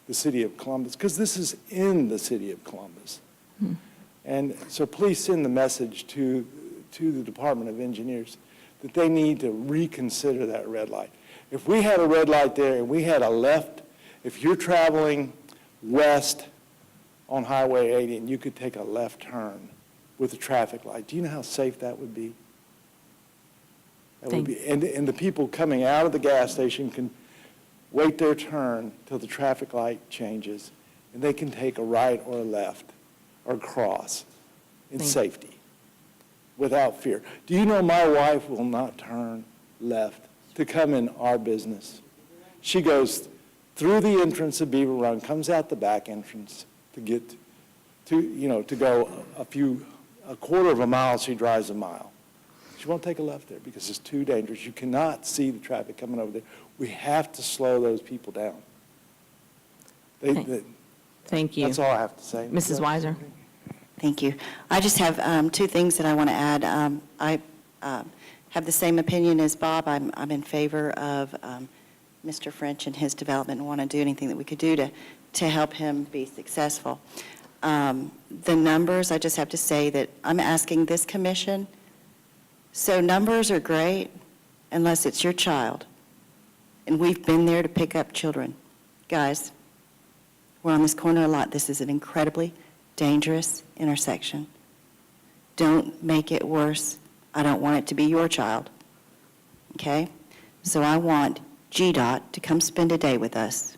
the city of Columbus, because this is in the city of Columbus. And so please send the message to the Department of Engineers that they need to reconsider that red light. If we had a red light there and we had a left, if you're traveling west on Highway 80 and you could take a left turn with a traffic light, do you know how safe that would be? That would be, and the people coming out of the gas station can wait their turn till the traffic light changes, and they can take a right or a left or cross in safety without fear. Do you know my wife will not turn left to come in our business? She goes through the entrance of Beaver Run, comes out the back entrance to get to go a quarter of a mile, she drives a mile. She won't take a left there because it's too dangerous. You cannot see the traffic coming over there. We have to slow those people down. Thank you. That's all I have to say. Mrs. Weiser? Thank you. I just have 2 things that I want to add. I have the same opinion as Bob. I'm in favor of Mr. French and his development and want to do anything that we could do to help him be successful. The numbers, I just have to say that I'm asking this commission, so numbers are great unless it's your child. And we've been there to pick up children. Guys, we're on this corner a lot. This is an incredibly dangerous intersection. Don't make it worse. I don't want it to be your child. Okay? So I want GDOT to come spend a day with us.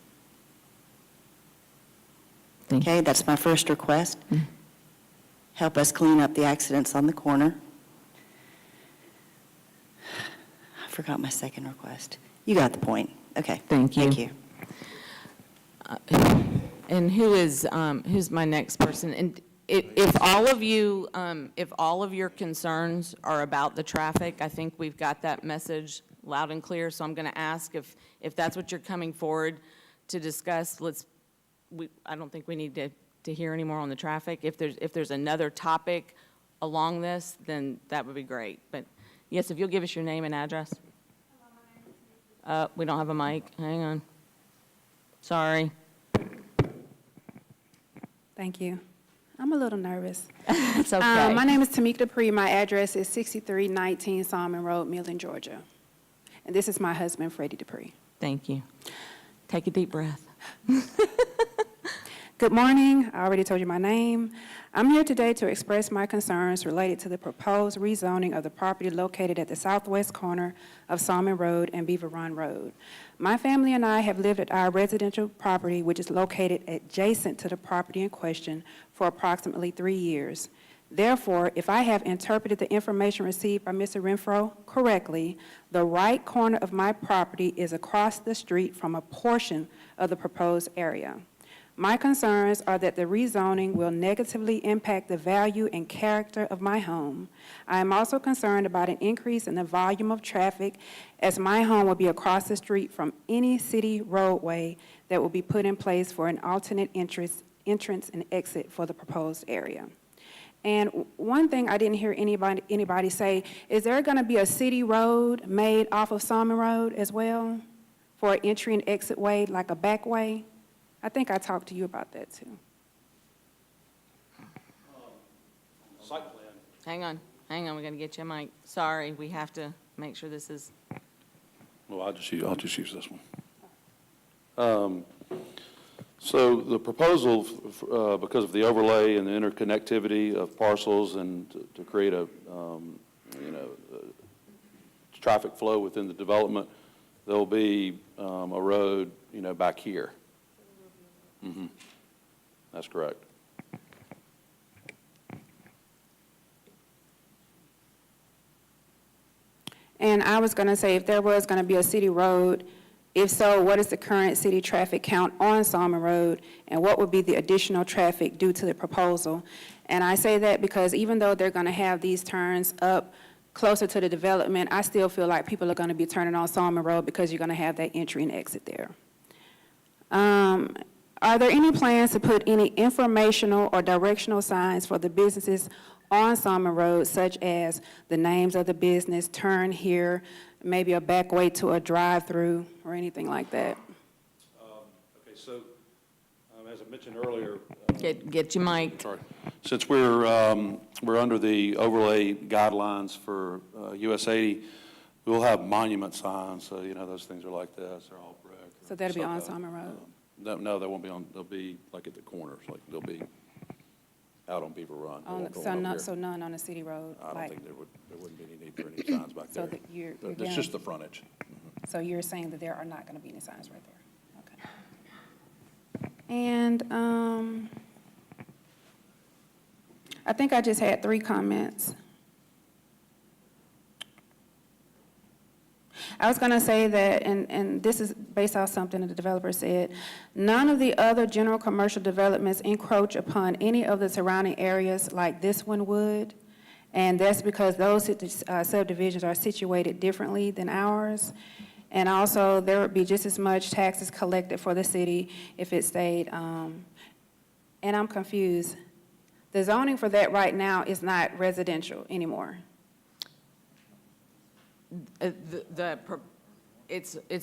Okay, that's my first request. Help us clean up the accidents on the corner. I forgot my second request. You got the point. Okay. Thank you. Thank you. And who's my next person? And if all of your concerns are about the traffic, I think we've got that message loud and clear. So I'm going to ask if that's what you're coming forward to discuss. I don't think we need to hear any more on the traffic. If there's another topic along this, then that would be great. But yes, if you'll give us your name and address. We don't have a mic. Hang on. Sorry. Thank you. I'm a little nervous. It's okay. My name is Tamika Dupree. My address is 6319 Salmon Road, Millen, Georgia. And this is my husband, Freddie Dupree. Thank you. Take a deep breath. Good morning. I already told you my name. I'm here today to express my concerns related to the proposed rezoning of the property located at the southwest corner of Salmon Road and Beaver Run Road. My family and I have lived at our residential property, which is located adjacent to the property in question, for approximately 3 years. Therefore, if I have interpreted the information received by Mr. Renfro correctly, the right corner of my property is across the street from a portion of the proposed area. My concerns are that the rezoning will negatively impact the value and character of my home. I am also concerned about an increase in the volume of traffic, as my home will be across the street from any city roadway that will be put in place for an alternate entrance and exit for the proposed area. And one thing I didn't hear anybody say, is there going to be a city road made off of Salmon Road as well for an entry and exit way, like a back way? I think I talked to you about that too. Site plan. Hang on, we got to get you a mic. Sorry, we have to make sure this is. Well, I'll just use this one. So the proposal, because of the overlay and the interconnectivity of parcels and to create a, traffic flow within the development, there'll be a road, back here. Mm-hmm. That's correct. And I was going to say, if there was going to be a city road, if so, what is the current city traffic count on Salmon Road, and what would be the additional traffic due to the proposal? And I say that because even though they're going to have these turns up closer to the development, I still feel like people are going to be turning on Salmon Road because you're going to have that entry and exit there. Are there any plans to put any informational or directional signs for the businesses on Salmon Road, such as the names of the business, turn here, maybe a back way to a drive-through, or anything like that? Okay, so as I mentioned earlier, Get your mic. sorry, since we're under the overlay guidelines for US 80, we'll have monument signs. So those things are like this. They're all brick. So that'll be on Salmon Road? No, they won't be on. They'll be like at the corners. Like they'll be out on Beaver Run. So none on the city road? I don't think there wouldn't be any need for any signs back there. That you're It's just the frontage. So you're saying that there are not going to be any signs right there? Okay. And I think I just had 3 comments. I was going to say that, and this is based off something that the developer said, none of the other general commercial developments encroach upon any of the surrounding areas like this one would, and that's because those subdivisions are situated differently than ours. And also, there would be just as much taxes collected for the city if it stayed, and I'm confused. The zoning for that right now is not residential anymore. It's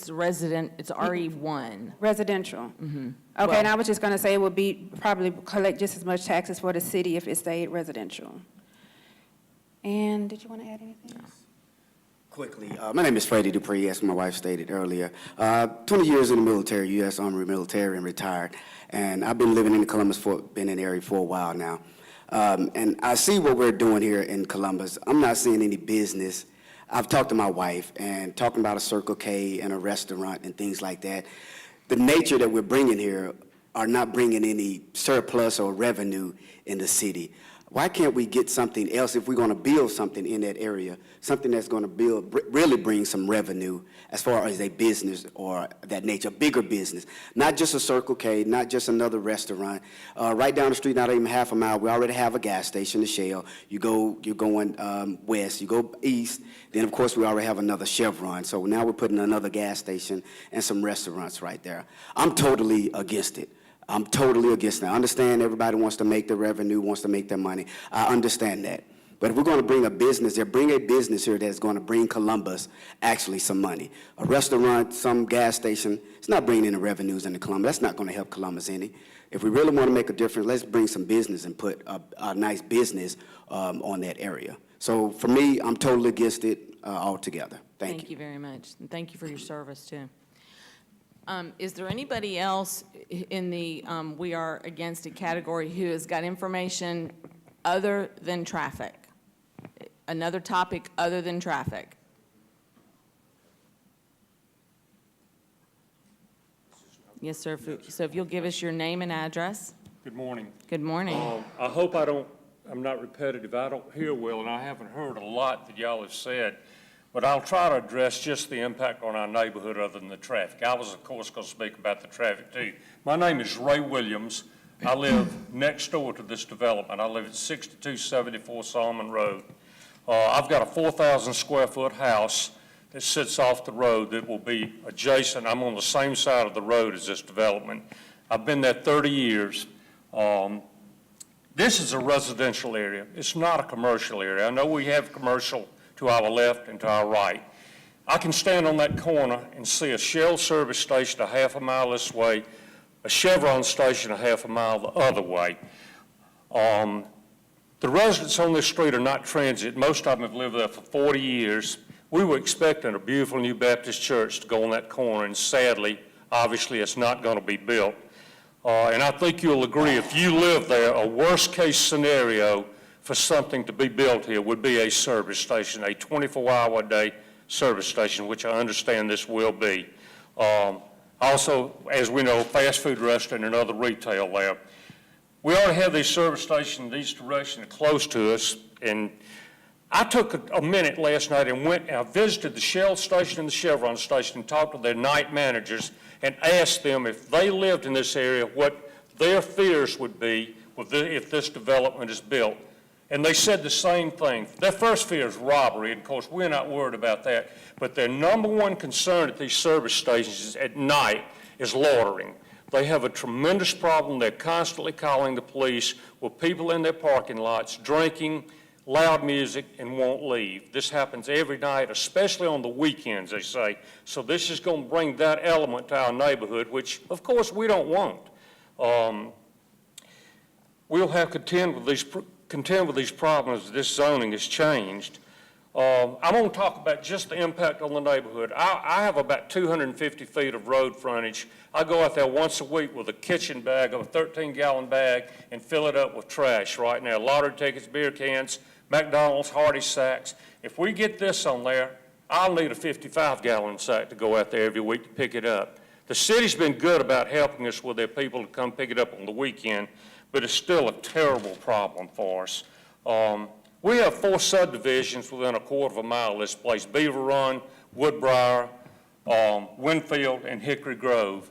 resident, it's RE1. Residential. Mm-hmm. Okay, Well- and I was just going to say it would be, probably collect just as much taxes for the city if it stayed residential. And did you want to add anything else? Quickly, my name is Freddie Dupree, as my wife stated earlier. 20 years in the military, U.S. Army military, and retired. And I've been living in Columbus, been in the area for a while now. And I see what we're doing here in Columbus. I'm not seeing any business. I've talked to my wife and talking about a Circle K and a restaurant and things like that. The nature that we're bringing here are not bringing any surplus or revenue in the city. Why can't we get something else if we're going to build something in that area, something that's going to really bring some revenue as far as a business or that nature, bigger business, not just a Circle K, not just another restaurant. Right down the street, not even half a mile, we already have a gas station, the Shell. You're going west, you go east, then of course we already have another Chevron. So now we're putting another gas station and some restaurants right there. I'm totally against it. I'm totally against that. I understand everybody wants to make their revenue, wants to make their money. I understand that. But if we're going to bring a business here, bring a business here that's going to bring Columbus actually some money. A restaurant, some gas station, it's not bringing any revenues into Columbus. That's not going to help Columbus any. If we really want to make a difference, let's bring some business and put a nice business on that area. So for me, I'm totally against it altogether. Thank you. Thank you very much. And thank you for your service, too. Is there anybody else in the we are against it category who has got information other than traffic? Another topic other than traffic? Yes, sir. So if you'll give us your name and address. Good morning. Good morning. I hope I'm not repetitive. I don't hear well, and I haven't heard a lot that y'all have said, but I'll try to address just the impact on our neighborhood other than the traffic. I was, of course, going to speak about the traffic, too. My name is Ray Williams. I live next door to this development. I live at 6274 Solomon Road. I've got a 4,000 square foot house that sits off the road that will be adjacent. I'm on the same side of the road as this development. I've been there 30 years. This is a residential area. It's not a commercial area. I know we have commercial to our left and to our right. I can stand on that corner and see a Shell service station a half a mile this way, a Chevron station a half a mile the other way. The residents on this street are not transient. Most of them have lived there for 40 years. We were expecting a beautiful new Baptist church to go on that corner, and sadly, obviously, it's not going to be built. And I think you'll agree, if you live there, a worst-case scenario for something to be built here would be a service station, a 24-hour-a-day service station, which I understand this will be. Also, as we know, fast food restaurant and other retail there. We already have these service stations in each direction close to us, and I took a minute last night and went and I visited the Shell station and the Chevron station and talked to their night managers and asked them if they lived in this area, what their fears would be if this development is built. And they said the same thing. Their first fear is robbery, and of course we're not worried about that, but their number one concern at these service stations at night is loitering. They have a tremendous problem. They're constantly calling the police with people in their parking lots drinking, loud music, and won't leave. This happens every night, especially on the weekends, they say. So this is going to bring that element to our neighborhood, which, of course, we don't want. We'll have contend with these problems as this zoning has changed. I'm going to talk about just the impact on the neighborhood. I have about 250 feet of road frontage. I go out there once a week with a kitchen bag, a 13-gallon bag, and fill it up with trash right now. Lottery tickets, beer cans, McDonald's, Hardy sacks. If we get this on there, I'll need a 55-gallon sack to go out there every week to pick it up. The city's been good about helping us with their people to come pick it up on the weekend, but it's still a terrible problem for us. We have 4 subdivisions within a quarter of a mile of this place: Beaver Run, Woodbriar, Winfield, and Hickory Grove,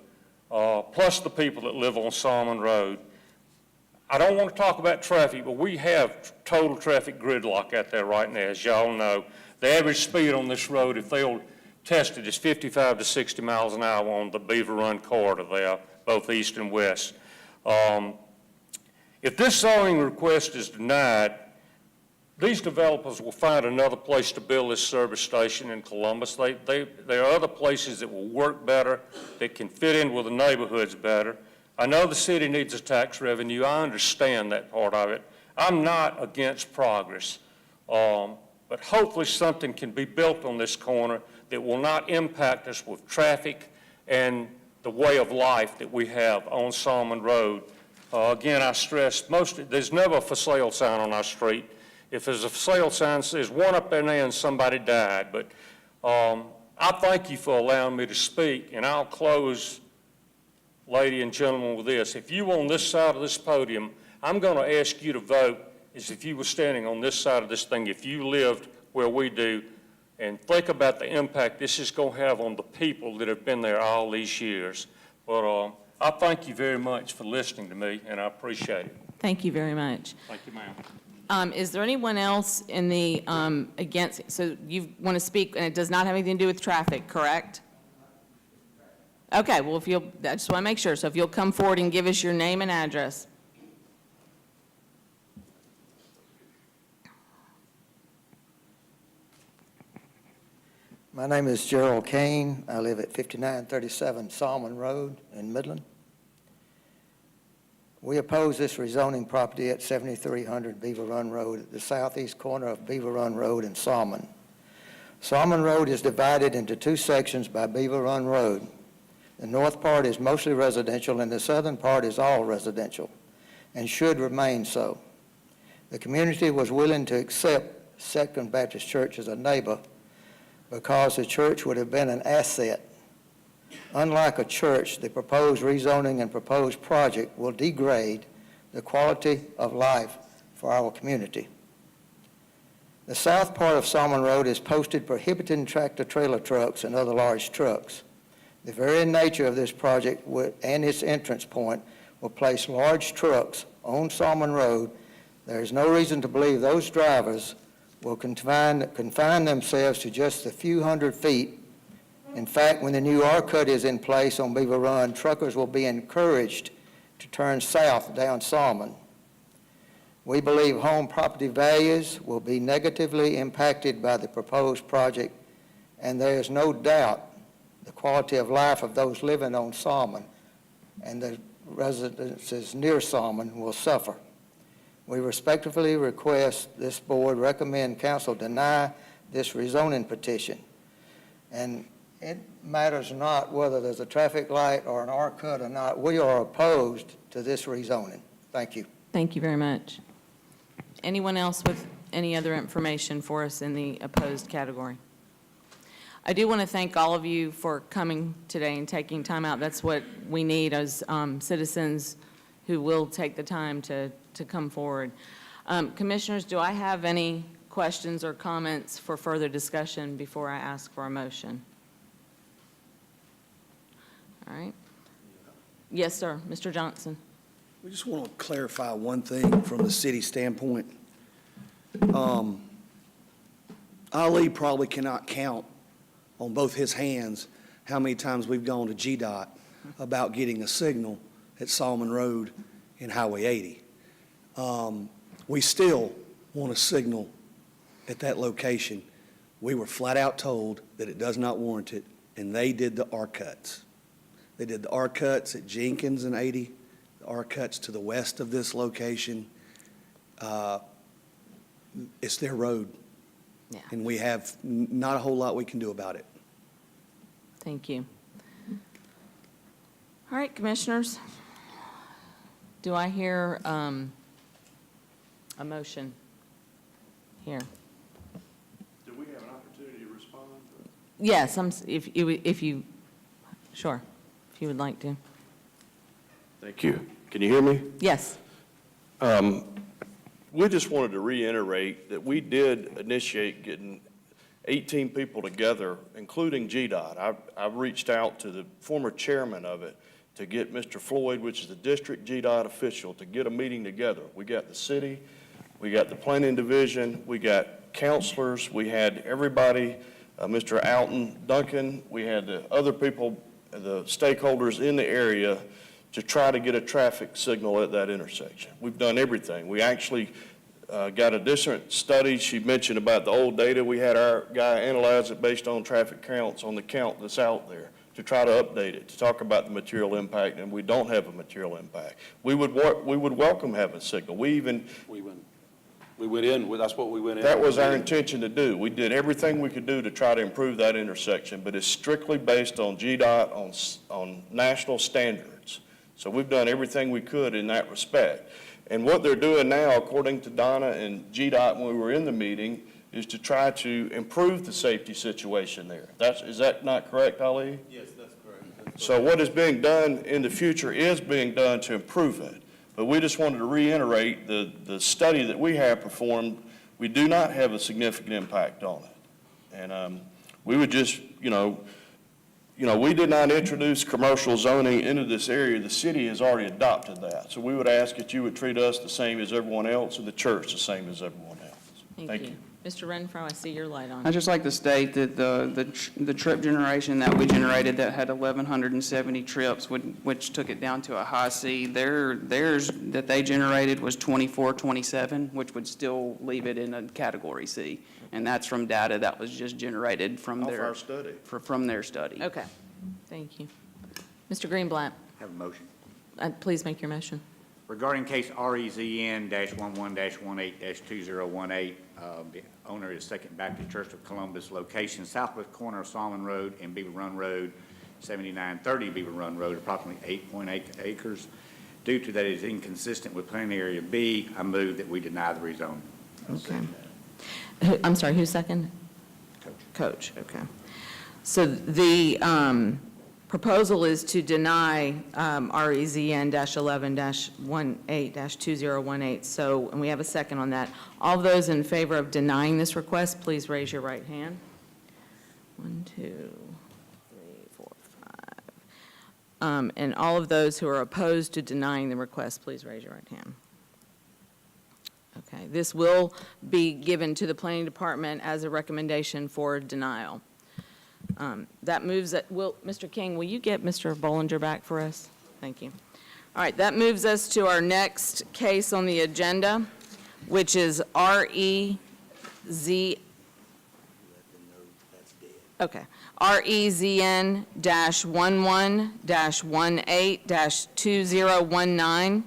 plus the people that live on Solomon Road. I don't want to talk about traffic, but we have total traffic gridlock out there right now, as y'all know. The average speed on this road, if they'll test it, is 55 to 60 miles an hour on the Beaver Run corridor there, both east and west. If this zoning request is denied, these developers will find another place to build this service station in Columbus. There are other places that will work better, that can fit in with the neighborhoods better. I know the city needs a tax revenue. I understand that part of it. I'm not against progress, but hopefully something can be built on this corner that will not impact us with traffic and the way of life that we have on Solomon Road. Again, I stress, there's never a for sale sign on our street. If there's a for sale sign, there's one up there now and somebody died. But I thank you for allowing me to speak, and I'll close, lady and gentlemen, with this. If you were on this side of this podium, I'm going to ask you to vote as if you were standing on this side of this thing, if you lived where we do, and think about the impact this is going to have on the people that have been there all these years. But I thank you very much for listening to me, and I appreciate it. Thank you very much. Thank you, ma'am. Is there anyone else in the against? So you want to speak, and it does not have anything to do with traffic, correct? Okay. Well, I just want to make sure. So if you'll come forward and give us your name and address. My name is Gerald Kane. I live at 5937 Solomon Road in Midland. We oppose this rezoning property at 7300 Beaver Run Road at the southeast corner of Beaver Run Road and Solomon. Solomon Road is divided into 2 sections by Beaver Run Road. The north part is mostly residential, and the southern part is all residential, and should remain so. The community was willing to accept Second Baptist Church as a neighbor because the church would have been an asset. Unlike a church, the proposed rezoning and proposed project will degrade the quality of life for our community. The south part of Salmon Road is posted prohibiting tractor-trailer trucks and other large trucks. The very nature of this project and its entrance point will place large trucks on Salmon Road. There is no reason to believe those drivers will confine themselves to just a few hundred feet. In fact, when the new R-cut is in place on Beaver Run, truckers will be encouraged to turn south down Salmon. We believe home property values will be negatively impacted by the proposed project, and there is no doubt the quality of life of those living on Salmon and the residences near Salmon will suffer. We respectfully request this board recommend council deny this rezoning petition. And it matters not whether there's a traffic light or an R-cut or not. We are opposed to this rezoning. Thank you. Thank you very much. Anyone else with any other information for us in the opposed category? I do want to thank all of you for coming today and taking time out. That's what we need as citizens who will take the time to come forward. Commissioners, do I have any questions or comments for further discussion before I ask for a motion? All right. Yes, sir. Mr. Johnson. We just want to clarify one thing from the city standpoint. Ali probably cannot count on both his hands how many times we've gone to GDOT about getting a signal at Salmon Road and Highway 80. We still want a signal at that location. We were flat out told that it does not warrant it, and they did the R-cuts. They did the R-cuts at Jenkins and 80, the R-cuts to the west of this location. It's their road. Yeah. And we have not a whole lot we can do about it. Thank you. All right, commissioners. Do I hear a motion here? Do we have an opportunity to respond? Yes, if you, sure, if you would like to. Thank you. Can you hear me? Yes. We just wanted to reiterate that we did initiate getting 18 people together, including GDOT. I've reached out to the former chairman of it to get Mr. Floyd, which is the district GDOT official, to get a meeting together. We got the city, we got the planning division, we got counselors, we had everybody, Mr. Alton Duncan, we had the other people, the stakeholders in the area to try to get a traffic signal at that intersection. We've done everything. We actually got a different study. She mentioned about the old data. We had our guy analyze it based on traffic counts on the count that's out there to try to update it, to talk about the material impact, and we don't have a material impact. We would welcome having a signal. We went in, that's what we went in. That was our intention to do. We did everything we could do to try to improve that intersection, but it's strictly based on GDOT, on national standards. So we've done everything we could in that respect. And what they're doing now, according to Donna and GDOT when we were in the meeting, is to try to improve the safety situation there. Is that not correct, Ali? Yes, that's correct. So what is being done in the future is being done to improve it. But we just wanted to reiterate the study that we have performed, we do not have a significant impact on it. And we would just, we did not introduce commercial zoning into this area. The city has already adopted that. So we would ask that you would treat us the same as everyone else and the church the same as everyone else. Thank you. Mr. Renfro, I see your light on. I'd just like to state that the trip generation that we generated that had 1,170 trips, which took it down to a high C, theirs that they generated was 2427, which would still leave it in a category C. And that's from data that was just generated from our study. From their study. Okay. Thank you. Mr. Greenblatt, Have a motion. please make your motion. Regarding case REZN-11-18-2018, the owner is Second Baptist Church of Columbus, location southwest corner of Solomon Road and Beaver Run Road. 7930 Beaver Run Road, approximately 8.8 acres. Due to that it is inconsistent with Plan Area B, I move that we deny the rezoning. Okay. I'm sorry, who's second? Coach, okay. So the proposal is to deny REZN-11-18-2018. So, and we have a second on that. All those in favor of denying this request, please raise your right hand. 1, 2, 3, 4, 5. And all of those who are opposed to denying the request, please raise your right hand. Okay, this will be given to the planning department as a recommendation for denial. That moves it, Mr. King, will you get Mr. Bollinger back for us? Thank you. All right, that moves us to our next case on the agenda, which is REZN-11-18-2018.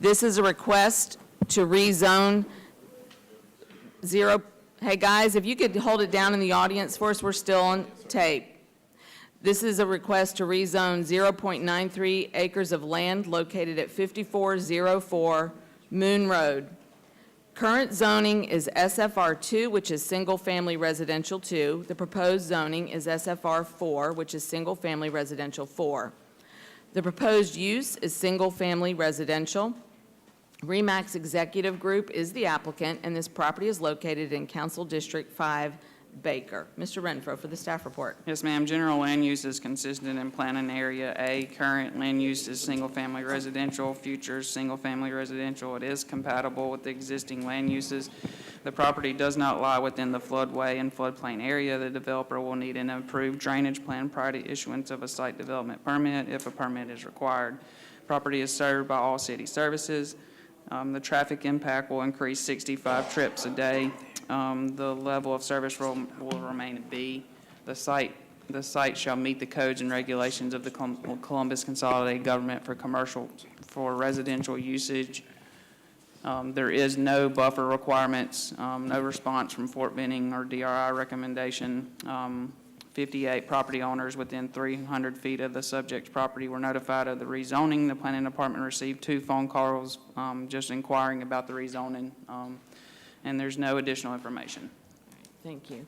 This is a request to rezone hey guys, if you could hold it down in the audience for us, we're still on tape. This is a request to rezone 0.93 acres of land located at 5404 Moon Road. Current zoning is SFR2, which is single-family residential 2. The proposed zoning is SFR4, which is single-family residential 4. The proposed use is single-family residential. RE/MAX Executive Group is the applicant, and this property is located in Council District 5, Baker. Mr. Renfro for the staff report. Yes, ma'am. General land use is consistent in planning area A. Current land use is single-family residential. Future is single-family residential. It is compatible with the existing land uses. The property does not lie within the floodway and floodplain area. The developer will need an approved drainage plan prior to issuance of a site development permit if a permit is required. Property is served by all city services. The traffic impact will increase 65 trips a day. The level of service will remain at B. The site shall meet the codes and regulations of the Columbus Consolidated Government for residential usage. There is no buffer requirements, no response from Fort Benning or DRI recommendation. 58 property owners within 300 feet of the subject property were notified of the rezoning. The planning department received 2 phone calls just inquiring about the rezoning, and there's no additional information. Thank you.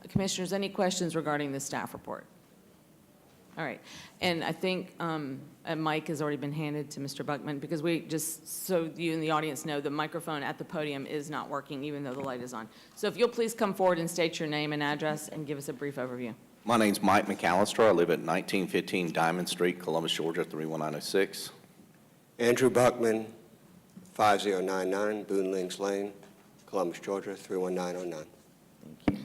Commissioners, any questions regarding the staff report? All right, and I think a mic has already been handed to Mr. Buckman, because we, just so you in the audience know, the microphone at the podium is not working even though the light is on. So if you'll please come forward and state your name and address and give us a brief overview. My name's Mike McAllister. I live at 1915 Diamond Street, Columbus, Georgia, 31906. Andrew Buckman, 5099 Boone Links Lane, Columbus, Georgia, 31909. Thank you.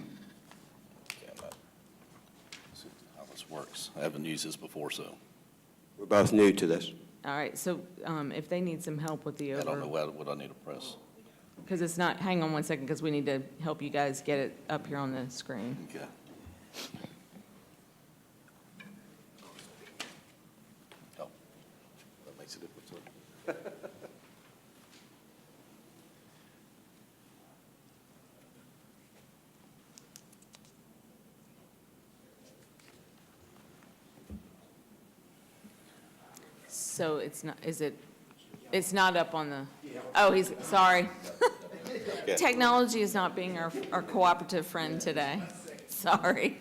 See how this works. I haven't used this before, so. We're both new to this. All right, so if they need some help with the I don't know what I need to press. because it's not, hang on one second, because we need to help you guys get it up here on the screen. Okay. Oh, that makes a difference. So it's not, it's not up on the, oh, he's, sorry. Okay. Technology is not being our cooperative friend today. Sorry.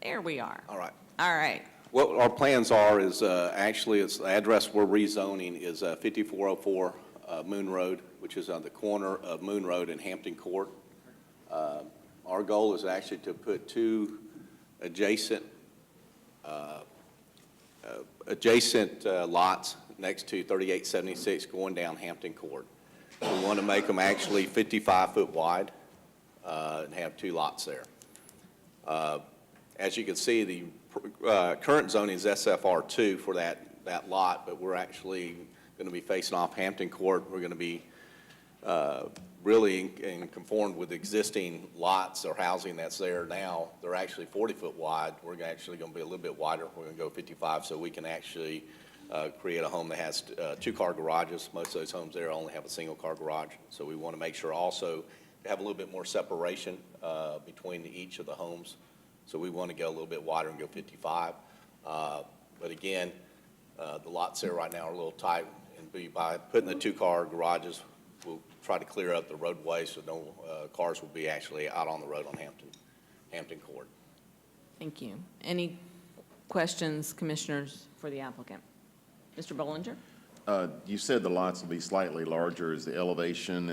There we are. All right. All right. What our plans are is actually it's the address we're rezoning is 5404 Moon Road, which is on the corner of Moon Road and Hampton Court. Our goal is actually to put 2 adjacent lots next to 3876 going down Hampton Court. We want to make them actually 55-foot wide and have 2 lots there. As you can see, the current zoning is SFR2 for that lot, but we're actually going to be facing off Hampton Court. We're going to be really conformed with existing lots or housing that's there now. They're actually 40-foot wide. We're actually going to be a little bit wider. We're going to go 55 so we can actually create a home that has 2-car garages. Most of those homes there only have a single-car garage. So we want to make sure also have a little bit more separation between each of the homes. So we want to go a little bit wider and go 55. But again, the lots there right now are a little tight, and by putting the two-car garages, we'll try to clear up the roadway so no cars will be actually out on the road on Hampton Court. Thank you. Any questions, commissioners, for the applicant? Mr. Bollinger? You said the lots will be slightly larger. Is the elevation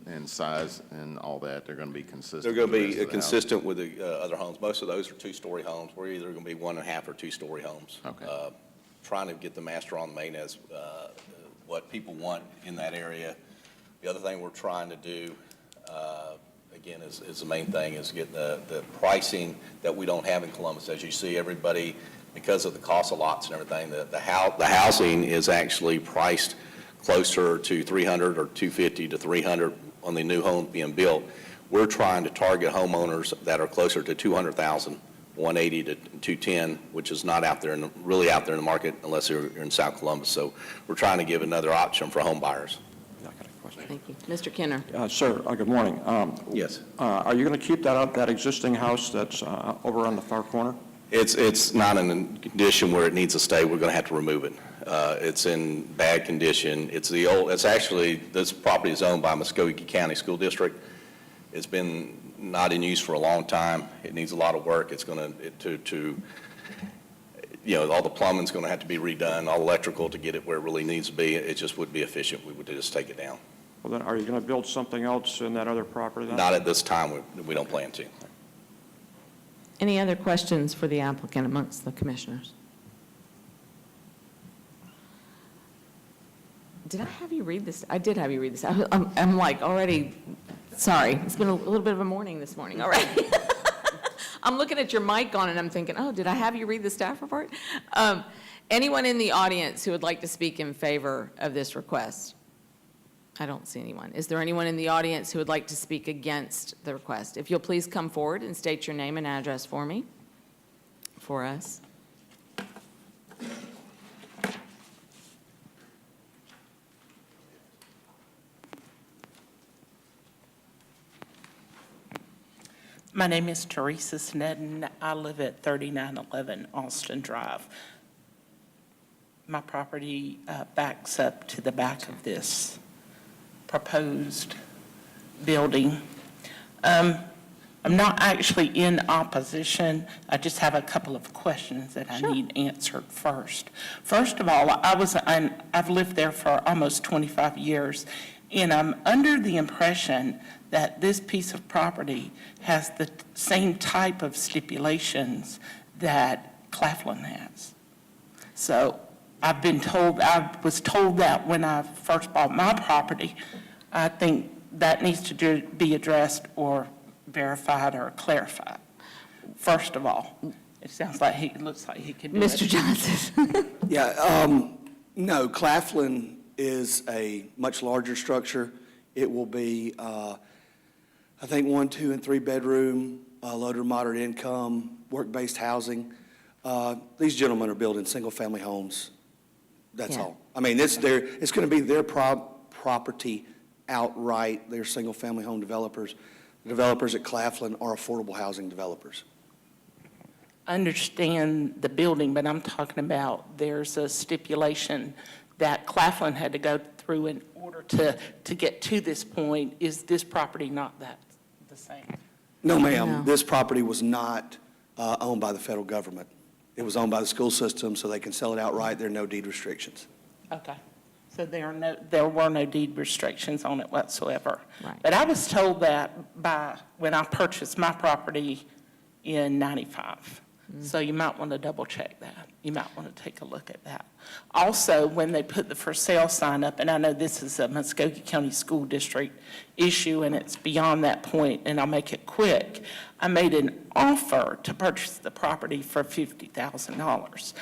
and size and all that, they're going to be consistent? They're going to with the be rest of the consistent with the other homes. Most of those are two-story homes. We're either going to be 1.5 or 2-story homes. Okay. Trying to get the master on the main as what people want in that area. The other thing we're trying to do, again, is the main thing, is get the pricing that we don't have in Columbus. As you see, everybody, because of the cost of lots and everything, the housing is actually priced closer to 300 or 250 to 300 on the new homes being built. We're trying to target homeowners that are closer to 200,000, 180 to 210, which is not out there really out there in the market unless you're in South Columbus. So we're trying to give another option for home buyers. Thank you. Mr. Kenner? Sir, good morning. Yes. Are you going to keep that existing house that's over on the far corner? It's not in a condition where it needs to stay. We're going to have to remove it. It's in bad condition. It's actually, this property is owned by Muskogee County School District. It's been not in use for a long time. It needs a lot of work. It's going to all the plumbing's going to have to be redone, all electrical to get it where it really needs to be. It just wouldn't be efficient. We would just take it down. Well, then, are you going to build something else in that other property then? Not at this time. We don't plan to. Any other questions for the applicant amongst the commissioners? Did I have you read this? I did have you read this. I'm like already, sorry. It's been a little bit of a morning this morning already. I'm looking at your mic on and I'm thinking, oh, did I have you read the staff report? Anyone in the audience who would like to speak in favor of this request? I don't see anyone. Is there anyone in the audience who would like to speak against the request? If you'll please come forward and state your name and address for me, for us. My name is Teresa Snedden. I live at 3911 Austin Drive. My property backs up to the back of this proposed building. I'm not actually in opposition. I just have a couple of questions that I need answered first. First of all, I've lived there for almost 25 years, and I'm under the impression that this piece of property has the same type of stipulations that Claflin has. So I was told that when I first bought my property. I think that needs to be addressed or verified or clarified. First of all, it looks like he could do it. Mr. Johnson. Yeah, no, Claflin is a much larger structure. It will be, I think, 1, 2, and 3 bedroom, low to moderate income, work-based housing. These gentlemen are building single-family homes. That's all. I mean, it's going to be their property outright. They're single-family home developers. The developers at Claflin are affordable housing developers. I understand the building, but I'm talking about there's a stipulation that Claflin had to go through in order to get to this point. Is this property not the same? No, ma'am. This property was not owned by the federal government. It was owned by the school system, so they can sell it outright. There are no deed restrictions. Okay. So there were no deed restrictions on it whatsoever. Right. But I was told that when I purchased my property in 95. So you might want to double check that. You might want to take a look at that. Also, when they put the for sale sign up, and I know this is a Muskogee County School District issue and it's beyond that point, and I'll make it quick. I made an offer to purchase the property for $50,000.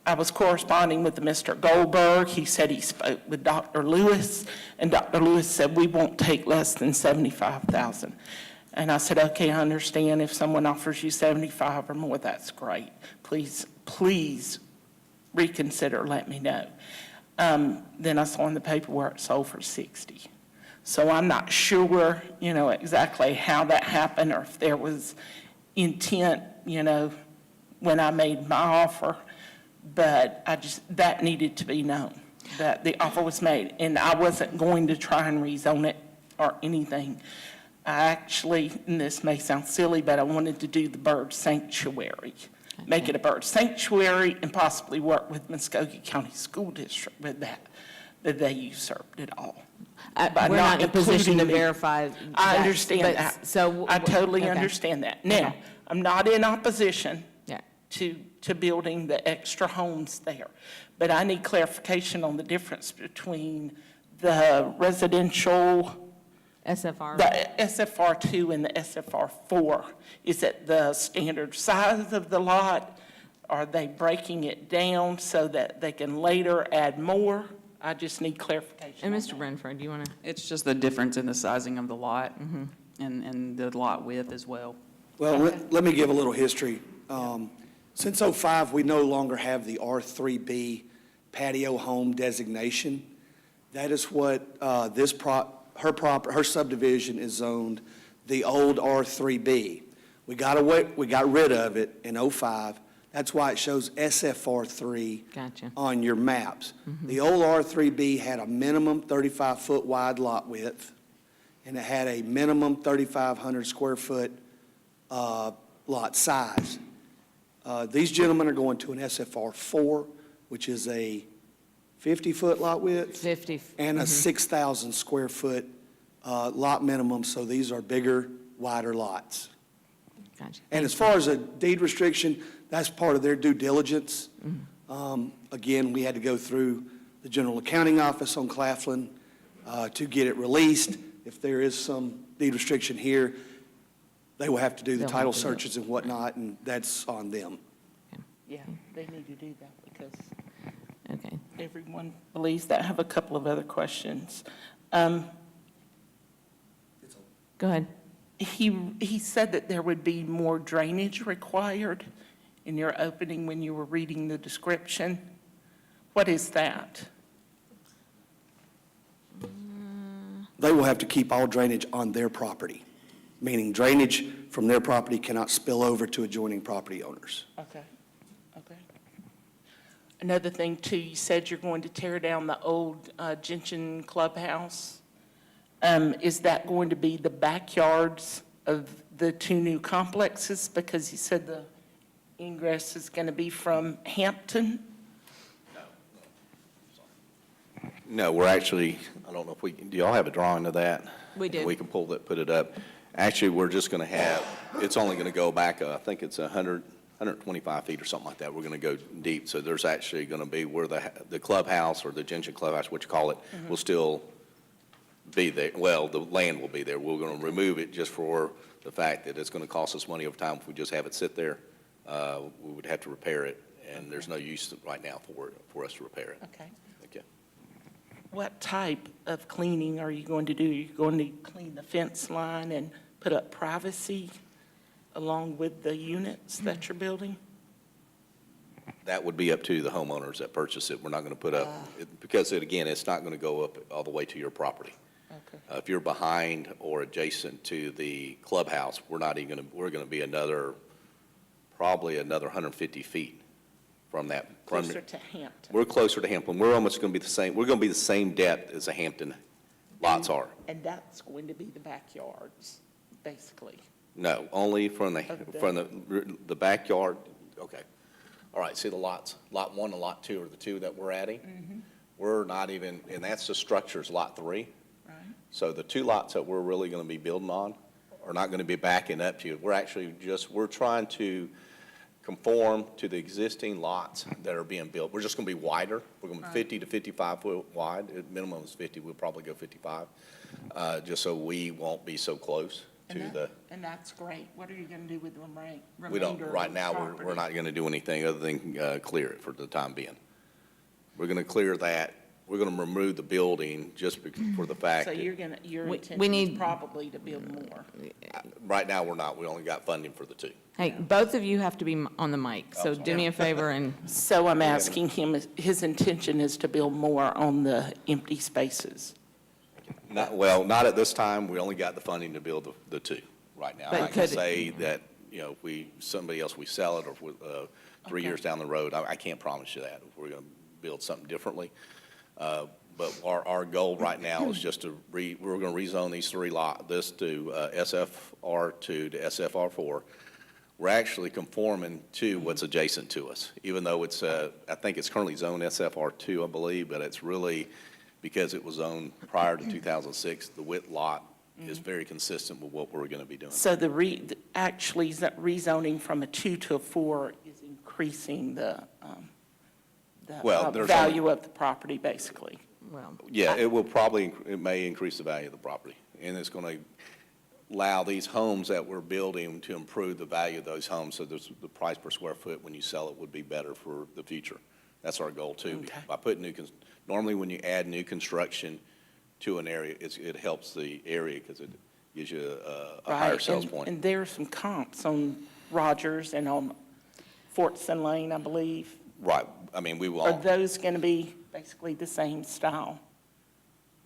I was corresponding with Mr. Goldberg. He said he spoke with Dr. Lewis, and Dr. Lewis said we won't take less than $75,000. And I said, okay, I understand if someone offers you 75 or more, that's great. Please reconsider, let me know. Then I saw in the paperwork sold for 60. So I'm not sure, exactly how that happened or if there was intent, when I made my offer. But that needed to be known, that the offer was made. And I wasn't going to try and rezone it or anything. I actually, and this may sound silly, but I wanted to do the bird sanctuary. Make it a bird sanctuary and possibly work with Muskogee County School District with that, but they usurped it all. By We're not in a position to including me. verify. I that, understand but that. So. I totally okay. understand that. Now, Okay. I'm not in opposition Yeah. to building the extra homes there, but I need clarification on the difference between the residential, SFR. the SFR2 and the SFR4. Is it the standard size of the lot? Are they breaking it down so that they can later add more? I just need clarification. And on Mr. that. Renfro, do you want to? It's just the difference in the sizing of the lot and the lot width as well. Well, let me give a little history. Since '05, we no longer have the R3B patio home designation. That is what her subdivision is zoned, the old R3B. We got rid of it in '05. That's why it shows SFR3 Gotcha. on your maps. The old R3B had a minimum 35-foot wide lot width, and it had a minimum 3,500 square foot lot size. These gentlemen are going to an SFR4, which is a 50-foot lot width 50. and a 6,000 square foot lot minimum, so these are bigger, wider lots. Gotcha. And as far as a deed restriction, that's part of their due diligence. Again, we had to go through the General Accounting Office on Claflin to get it released. If there is some deed restriction here, they will have to do the They'll title have to do it. searches and whatnot, and that's on them. Yeah, they need to do that because Okay. everyone believes that. I have a couple of other questions. Go ahead. He said that there would be more drainage required in your opening when you were reading the description. What is that? They will have to keep all drainage on their property, meaning drainage from their property cannot spill over to adjoining property owners. Okay, okay. Another thing too, you said you're going to tear down the old Gentian clubhouse. Is that going to be the backyards of the two new complexes? Because you said the ingress is going to be from Hampton? No, we're actually, I don't know if do y'all have a drawing of that? We do. We can pull that, put it up. Actually, we're just going to have, it's only going to go back, I think it's 125 feet or something like that. We're going to go deep. So there's actually going to be where the clubhouse or the Gentian clubhouse, what you call it, will still be there. Well, the land will be there. We're going to remove it just for the fact that it's going to cost us money over time if we just have it sit there. We would have to repair it, and there's no use right now for us to repair it. Okay. Okay. What type of cleaning are you going to do? Are you going to clean the fence line and put up privacy along with the units that you're building? That would be up to the homeowners that purchase it. We're not going to put up, because again, it's not going to go up all the way to your property. Okay. If you're behind or adjacent to the clubhouse, we're going to be probably another 150 feet from that. Closer to Hampton. We're closer to Hampton. We're almost going to be the same, we're going to be the same depth as the Hampton lots are. And that's going to be the backyards, basically. No, only from the backyard. Okay. All right, see the lots, Lot 1 and Lot 2 are the two that we're adding. We're not even, and that's the structures, Lot 3. Right. So the two lots that we're really going to be building on are not going to be backing up to you. We're trying to conform to the existing lots that are being built. We're just going to be wider. We're going to be 50 to 55 foot wide. At minimum is 50. We'll probably go 55, just so we won't be so close to the. And that's great. What are you going to do with the remainder? We don't, right now, we're property? not going to do anything other than clear it for the time being. We're going to clear that. We're going to remove the building just for the fact So that, your We intention need- is probably to build more. right now, we're not. We only got funding for the two. Hey, both of you have to be on the mic, so do me a favor and, So I'm asking him, his intention is to build more on the empty spaces. Not at this time. We only got the funding to build the two right now. But I can could- say that, if somebody else, we sell it, or if 3 years down the road, I can't promise you that. We're going to build something differently. But our goal right now is just we're going to rezone these this to SFR2 to SFR4. We're actually conforming to what's adjacent to us, even though it's, I think it's currently zoned SFR2, I believe, but it's really, because it was zoned prior to 2006, the width lot is very consistent with what we're going to be doing. So actually rezoning from a 2 to a 4 is increasing the value of the property, basically. Well, Yeah, it may increase the value of the property, and it's going to allow these homes that we're building to improve the value of those homes, so the price per square foot when you sell it would be better for the future. That's our goal too. Okay. By putting normally when you add new construction to an area, it helps the area because it gives you a higher sales point. And there are some comps on Rogers and on Fortson Lane, I believe. Right. I mean, we will. Are those going to be basically the same style?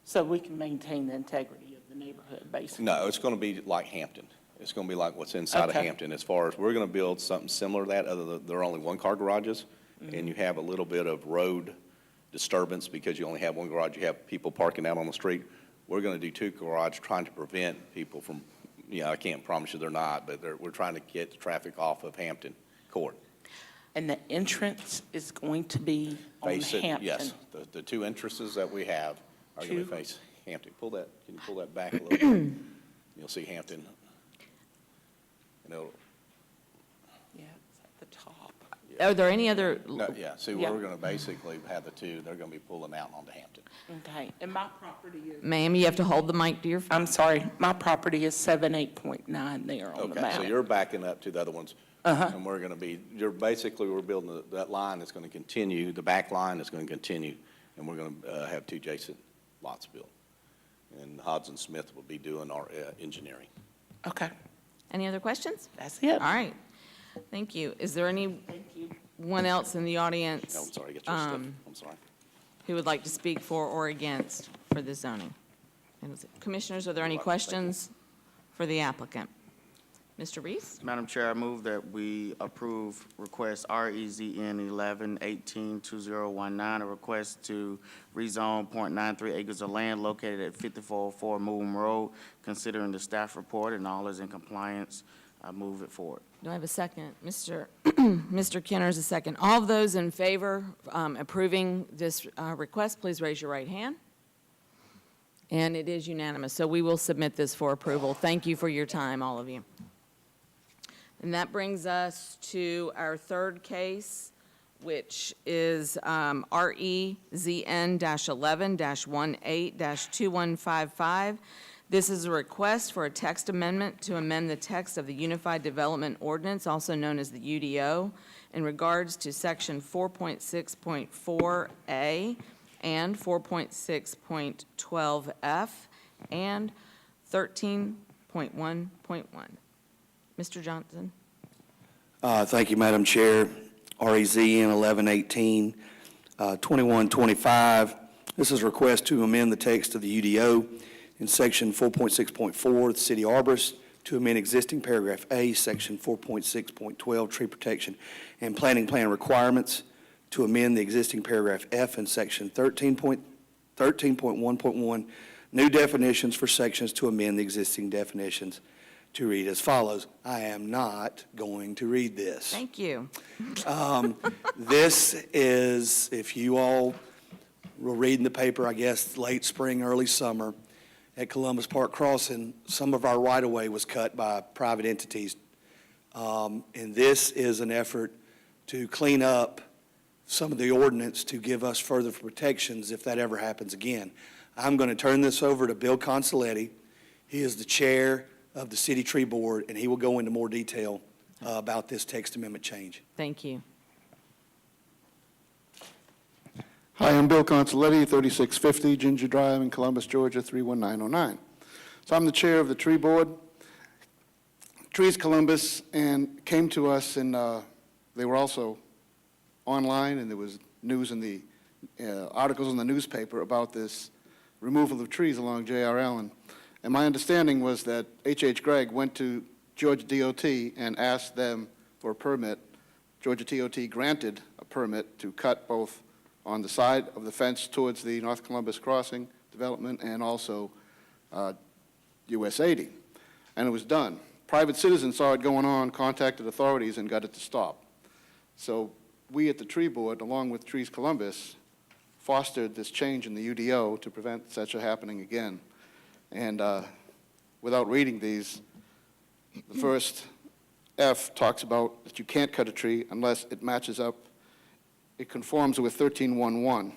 So we can maintain the integrity of the neighborhood, basically? No, it's going to be like Hampton. It's going to be like what's inside of Okay. Hampton. As far as, we're going to build something similar to that, other than there are only one-car garages, and you have a little bit of road disturbance because you only have one garage. You have people parking out on the street. We're going to do 2 garages, trying to prevent people from, I can't promise you they're not, but we're trying to get the traffic off of Hampton Court. And the entrance is going to be on Face it, Hampton? yes. The 2 entrances that we have are going to 2? face Hampton. Can you pull that back a little bit? You'll see Hampton. And it'll, Yeah, it's at the top. are there any other? see, Yeah. we're going to basically have the 2, they're going to be pulling out onto Hampton. Okay, and my property is, Ma'am, you have to hold the mic to your phone. I'm sorry, my property is 78.9 there on the Okay, so map. you're backing up to the other ones. And we're going to be, we're building that line is going to continue, the back line is going to continue, and we're going to have 2 adjacent lots built. And Hodgson Smith will be doing our engineering. Okay, Any other questions? that's it. All right. Thank you. Is there anyone else in the audience No, I'm sorry, get your stuff. I'm sorry. who would like to speak for or against for this zoning? Commissioners, are there any questions for the applicant? Mr. Reese? Madam Chair, I move that we approve request REZN 11182019, a request to rezone .93 acres of land located at 5404 Moon Road. Considering the staff report and all is in compliance, I move it forward. Do I have a second? Mr. Kenner's a second. All of those in favor approving this request, please raise your right hand. And it is unanimous, so we will submit this for approval. Thank you for your time, all of you. And that brings us to our third case, which is REZN-11-18-2155. This is a request for a text amendment to amend the text of the Unified Development Ordinance, also known as the UDO, in regards to Section 4.6.4A and 4.6.12F and 13.1.1. Mr. Johnson? Thank you, Madam Chair. REZN 1118-2125. This is a request to amend the text of the UDO in Section 4.6.4, the City Arborist, to amend existing paragraph A, Section 4.6.12, tree protection and planting plan requirements, to amend the existing paragraph F in Section 13.1.1, new definitions for sections to amend the existing definitions to read as follows. I am not going to read this. Thank you. This is, if you all were reading the paper, I guess, late spring, early summer, at Columbus Park Crossing, some of our right-of-way was cut by private entities. And this is an effort to clean up some of the ordinance to give us further protections if that ever happens again. I'm going to turn this over to Bill Consoletti. He is the chair of the City Tree Board, and he will go into more detail about this text amendment change. Thank you. Hi, I'm Bill Consoletti, 3650 Ginger Drive in Columbus, Georgia, 31909. So I'm the chair of the Tree Board. Trees Columbus and came to us, and they were also online, and there was news in the articles in the newspaper about this removal of trees along J.R. Allen. And my understanding was that H.H. Gregg went to Georgia DOT and asked them for a permit. Georgia DOT granted a permit to cut both on the side of the fence towards the North Columbus Crossing development and also US 80. And it was done. Private citizens saw it going on, contacted authorities, and got it to stop. So we at the Tree Board, along with Trees Columbus, fostered this change in the UDO to prevent such a happening again. And without reading these, the first F talks about that you can't cut a tree unless it matches up, it conforms with 1311. Do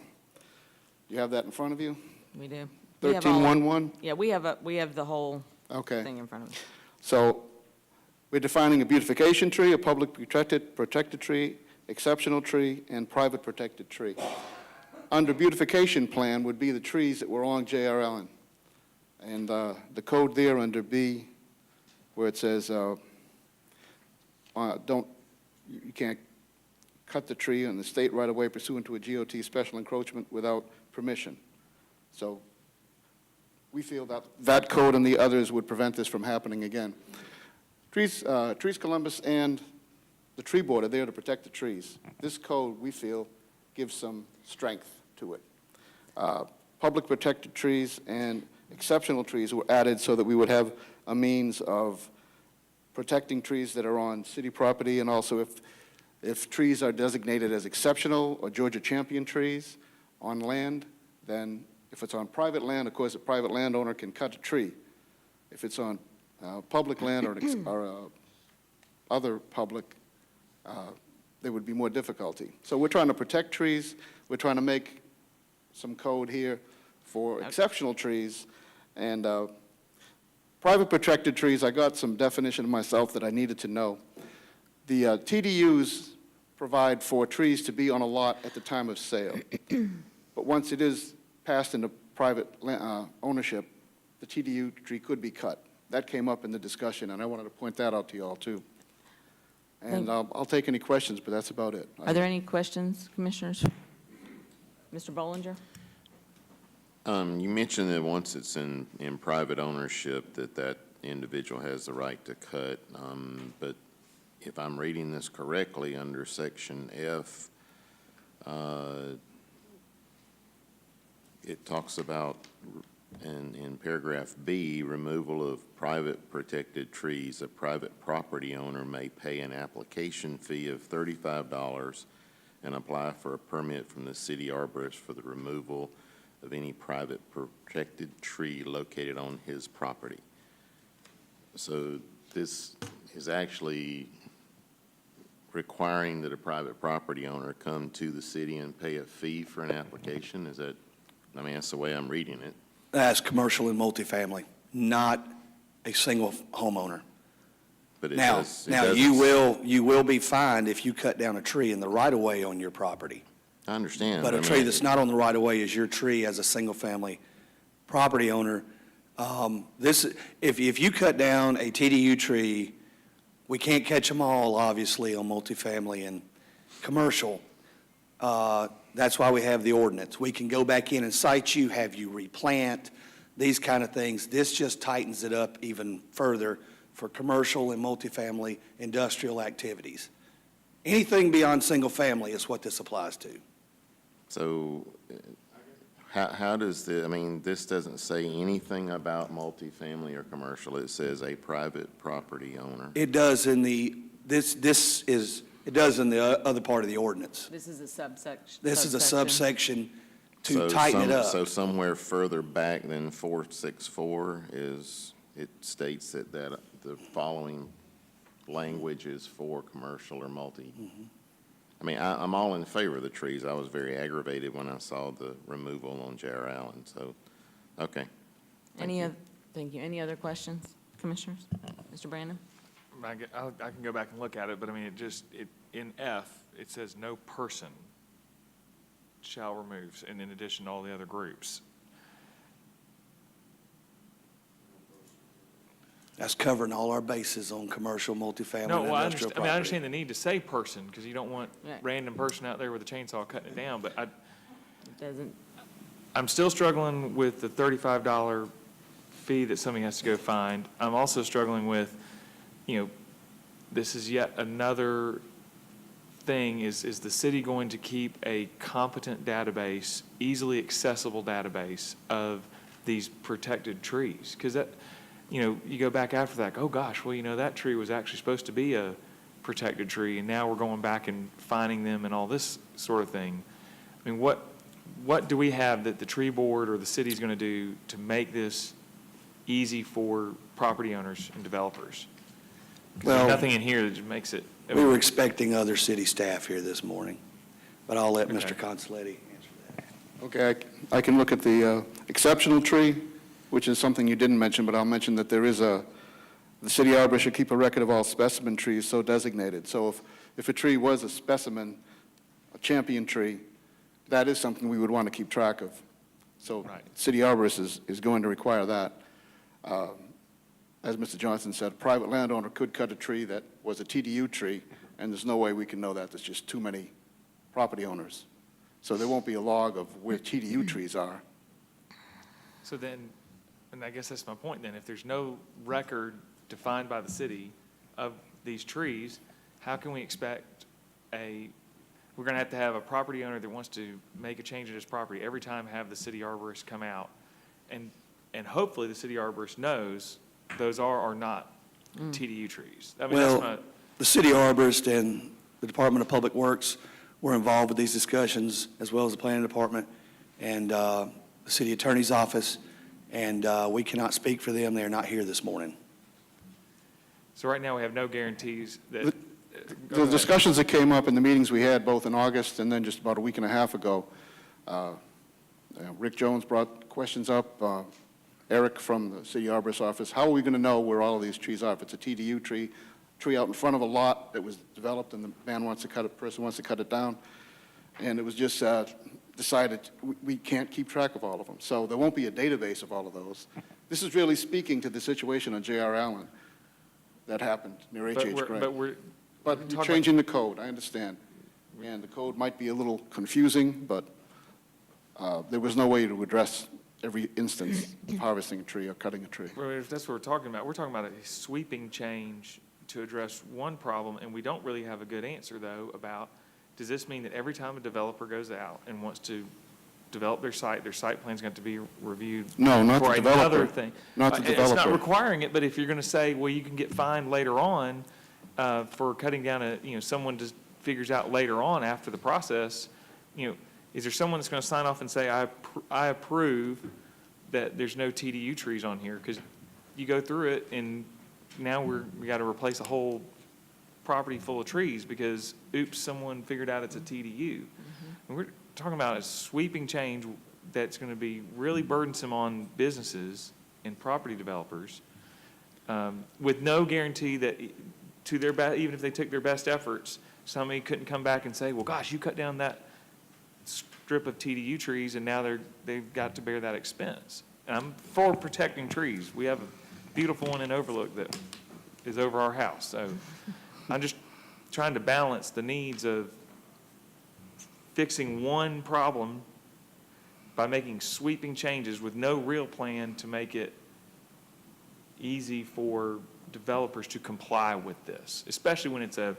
you have that in front of you? We do. We have all- 1311? Yeah, we have the whole Okay. thing in front of us. So we're defining a beautification tree, a public protected tree, exceptional tree, and private protected tree. Under beautification plan would be the trees that were along J.R. Allen. And the code there under B, where it says, you can't cut the tree on the state right-of-way pursuant to a GOT special encroachment without permission. So we feel that that code and the others would prevent this from happening again. Trees Columbus and the Tree Board are there to protect the trees. This code, we feel, gives some strength to it. Public protected trees and exceptional trees were added so that we would have a means of protecting trees that are on city property, and also if trees are designated as exceptional or Georgia champion trees on land, then if it's on private land, of course, a private landowner can cut a tree. If it's on public land or other public, there would be more difficulty. So we're trying to protect trees. We're trying to make some code here for exceptional trees. And private protected trees, I got some definition myself that I needed to know. The TDUs provide for trees to be on a lot at the time of sale. But once it is passed into private ownership, the TDU tree could be cut. That came up in the discussion, and I wanted to point that out to you all, too. And I'll take any questions, but that's about it. Are there any questions, Commissioners? Mr. Bollinger? You mentioned that once it's in private ownership, that individual has the right to cut, but if I'm reading this correctly, under Section F, it talks about, in paragraph B, removal of private protected trees. A private property owner may pay an application fee of $35 and apply for a permit from the city arborist for the removal of any private protected tree located on his property. So this is actually requiring that a private property owner come to the city and pay a fee for an application? Is that, I mean, that's the way I'm reading it. That's commercial and multifamily, not a single homeowner. But it Now, does, you will be fined if you cut down a tree in the right-of-way on your property. I understand. But a tree that's not on the right-of-way is your tree as a single-family property owner. If you cut down a TDU tree, we can't catch them all, obviously, on multifamily and commercial. That's why we have the ordinance. We can go back in and cite you, have you replant, these kind of things. This just tightens it up even further for commercial and multifamily industrial activities. Anything beyond single-family is what this applies to. So how does I mean, this doesn't say anything about multifamily or commercial. It says a private property owner. It does in the, it does in the other part of the ordinance. This is a subsection. This is a subsection to tighten it up. So somewhere further back than 464 it states that the following language is for commercial or multi. Mm-hmm. I mean, I'm all in favor of the trees. I was very aggravated when I saw the removal on J.R. Allen, so, okay. Thank you. Any other questions, Commissioners? Mr. Brandon? I can go back and look at it, but I mean, in F, it says no person shall remove, and in addition to all the other groups. That's covering all our bases on commercial, multifamily, No, and well, industrial property. I understand the need to say person, because you don't want random person out there with a chainsaw cutting it down, but It doesn't. I'm still struggling with the $35 fee that somebody has to go find. I'm also struggling with, this is yet another thing, is the city going to keep a competent database, easily accessible database of these protected trees? Because that, you go back after that, oh gosh, well, that tree was actually supposed to be a protected tree, and now we're going back and finding them and all this sort of thing. I mean, what do we have that the tree board or the city's going to do to make this easy for property owners and developers? 'Cause Well, there's nothing in here that just makes it. We were expecting other city staff here this morning, but I'll let Okay. Mr. Consoletti answer that. Okay, I can look at the exceptional tree, which is something you didn't mention, but I'll mention that there is the city arborist should keep a record of all specimen trees so designated. So if a tree was a specimen, a champion tree, that is something we would want to keep track of. So Right. city arborist is going to require that. As Mr. Johnson said, a private landowner could cut a tree that was a TDU tree, and there's no way we can know that. There's just too many property owners. So there won't be a log of where TDU trees are. So then, and I guess that's my point then, if there's no record defined by the city of these trees, how can we expect we're going to have a property owner that wants to make a change in his property every time have the city arborist come out, and hopefully the city arborist knows those are or not TDU trees. I mean, that's Well, the city arborist and the Department of Public Works were involved with these discussions, as well as the planning department and the city attorney's office, and we cannot speak for them. They are not here this morning. so right now we have no guarantees that. The discussions that came up in the meetings we had both in August and then just about a week and a half ago, Rick Jones brought questions up, Eric from the city arborist office, how are we going to know where all of these trees are? If it's a TDU tree out in front of a lot that was developed and the person wants to cut it down, and it was just decided we can't keep track of all of them. So there won't be a database of all of those. This is really speaking to the situation on J.R. Allen that happened near H.H. Gray. But you're changing the code, I understand. And the code might be a little confusing, but there was no way to address every instance of harvesting a tree or cutting a tree. Well, if that's what we're talking about a sweeping change to address one problem, and we don't really have a good answer, though, about, does this mean that every time a developer goes out and wants to develop their site plan's going to be reviewed? No, not the for developer. another thing? Not the It's developer. not requiring it, but if you're going to say, well, you can get fined later on for cutting down someone just figures out later on after the process, is there someone that's going to sign off and say, I approve that there's no TDU trees on here? Because you go through it, and now we got to replace a whole property full of trees because, oops, someone figured out it's a TDU. And we're talking about a sweeping change that's going to be really burdensome on businesses and property developers, with no guarantee that even if they took their best efforts, somebody couldn't come back and say, well, gosh, you cut down that strip of TDU trees, and now they've got to bear that expense. And I'm for protecting trees. We have a beautiful one in Overlook that is over our house. So I'm just trying to balance the needs of fixing one problem by making sweeping changes with no real plan to make it easy for developers to comply with this, especially when it's a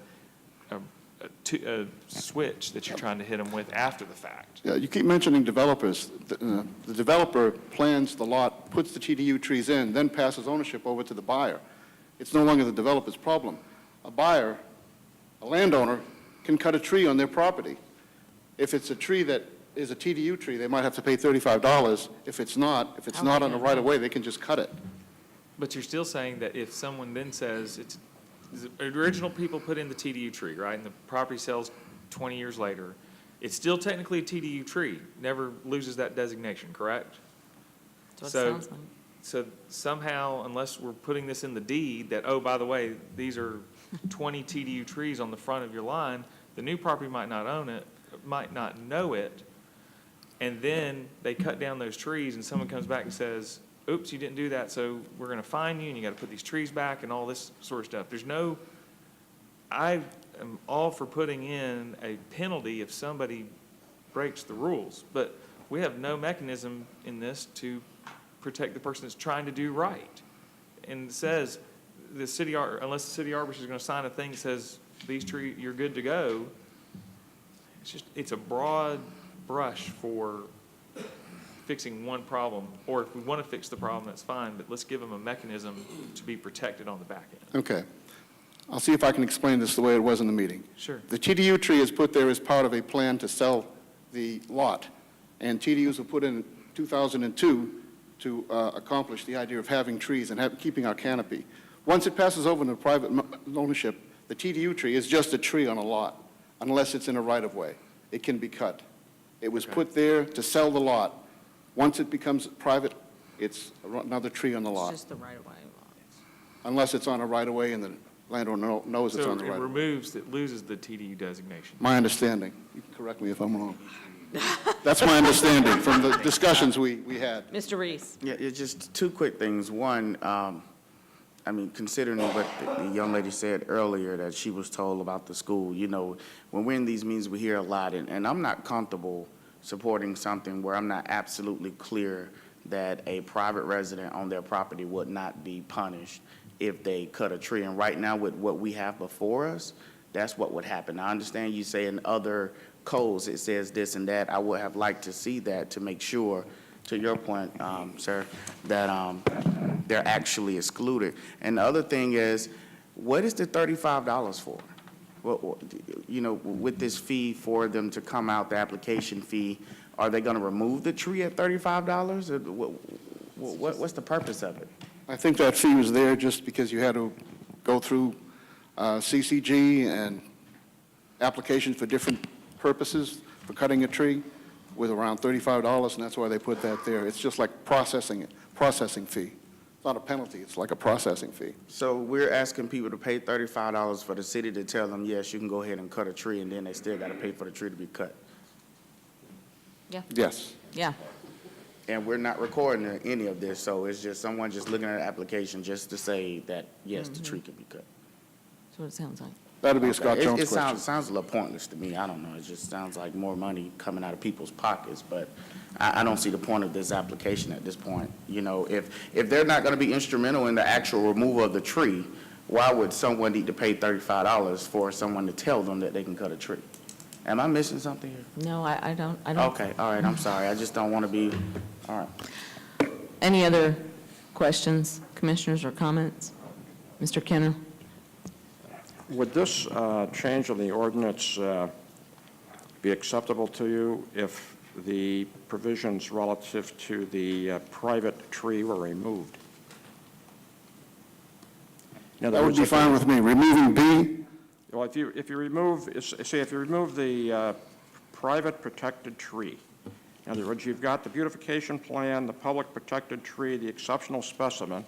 switch that you're trying to hit them with after the fact. Yeah, you keep mentioning developers. The developer plans the lot, puts the TDU trees in, then passes ownership over to the buyer. It's no longer the developer's problem. A buyer, a landowner, can cut a tree on their property. If it's a tree that is a TDU tree, they might have to pay $35. If it's not on the right of way, they can just cut it. But you're still saying that if someone then says, the original people put in the TDU tree, right, and the property sells 20 years later, it's still technically a TDU tree, never loses that designation, correct? That's what it sounds like. So somehow, unless we're putting this in the deed, that, oh, by the way, these are 20 TDU trees on the front of your line, the new property might not own it, might not know it, and then they cut down those trees, and someone comes back and says, oops, you didn't do that, so we're going to fine you, and you got to put these trees back and all this sort of stuff. I am all for putting in a penalty if somebody breaks the rules, but we have no mechanism in this to protect the person that's trying to do right. And it says, unless the city arborist is gonna sign a thing that says, these trees, you're good to go, it's a broad brush for fixing one problem. Or if we wanna fix the problem, that's fine, but let's give them a mechanism to be protected on the back end. Okay. I'll see if I can explain this the way it was in the meeting. Sure. The TDU tree is put there as part of a plan to sell the lot, and TDUs were put in 2002 to accomplish the idea of having trees and keeping our canopy. Once it passes over into private ownership, the TDU tree is just a tree on a lot, unless it's in a right-of-way. It can be cut. It was put there to sell the lot. Once it becomes private, it's another tree on the It's lot, just the right-of-way lots. unless it's on a right-of-way and the landowner knows it's So on the it right-of-way. loses the TDU designation. My understanding. You can correct me if I'm wrong. That's my understanding from the discussions we had. Mr. Reese? Yeah, it's just two quick things. One, I mean, considering what the young lady said earlier, that she was told about the school, you know, when we're in these meetings, we hear a lot, and I'm not comfortable supporting something where I'm not absolutely clear that a private resident on their property would not be punished if they cut a tree. And right now, with what we have before us, that's what would happen. I understand you say in other codes it says this and that. I would have liked to see that to make sure, to your point, sir, that they're actually excluded. And the other thing is, what is the $35 for? Well, you know, with this fee for them to come out, the application fee, are they going to remove the tree at $35? What's the purpose of it? I think that fee was there just because you had to go through CCG and applications for different purposes for cutting a tree with around $35, and that's why they put that there. It's just like processing fee. It's not a penalty, it's like a processing fee. So we're asking people to pay $35 for the city to tell them, yes, you can go ahead and cut a tree, and then they still got to pay for the tree to be cut. Yeah. Yes. Yeah. And we're not recording any of this, so it's just someone just looking at an application just to say that, yes, the tree can be cut. That's what it sounds like. That'll be a Scott Jones It question. sounds a little pointless to me. I don't know. It just sounds like more money coming out of people's pockets, but I don't see the point of this application at this point. You know, if they're not going to be instrumental in the actual removal of the tree, why would someone need to pay $35 for someone to tell them that they can cut a tree? Am I missing something here? No, I don't. Okay, all right, I'm sorry. I just don't want to be, all right. Any other questions, commissioners, or comments? Mr. Kenner? Would this change in the ordinance be acceptable to you if the provisions relative to the private tree were removed? That would be fine with me. Removing B? Well, if you remove, say, if you remove the private protected tree, in other words, you've got the beautification plan, the public protected tree, the exceptional specimen,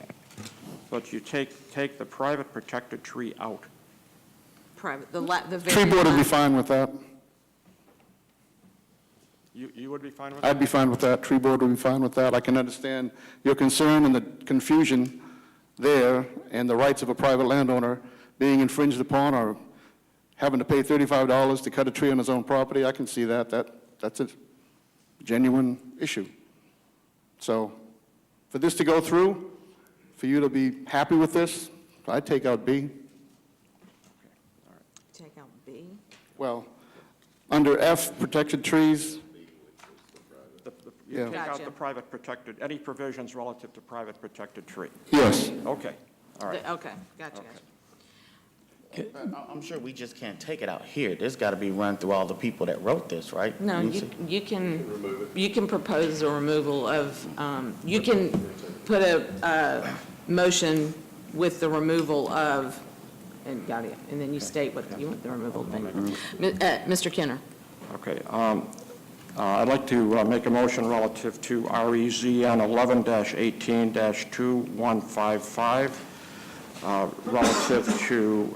but you take the private protected tree out. Private, the very Tree board would be last- fine with that. You would be fine with that? I'd be fine with that. Tree board would be fine with that. I can understand your concern and the confusion there and the rights of a private landowner being infringed upon or having to pay $35 to cut a tree on his own property. I can see that. That's a genuine issue. So for this to go through, for you to be happy with this, I'd take out B. Take out B. Well, under F, protected trees, You Yeah. take out Gotcha. the private protected, any provisions relative to private protected tree. yes. Okay, all right. Okay, gotcha. I'm sure we just can't take it out here. This got to be run through all the people that wrote this, right? No, you can propose a removal of, you can put a motion with the removal of, and got it, and then you state what you want the removal to be. Mr. Kenner? Okay, I'd like to make a motion relative to REZN 11-18-2155, relative to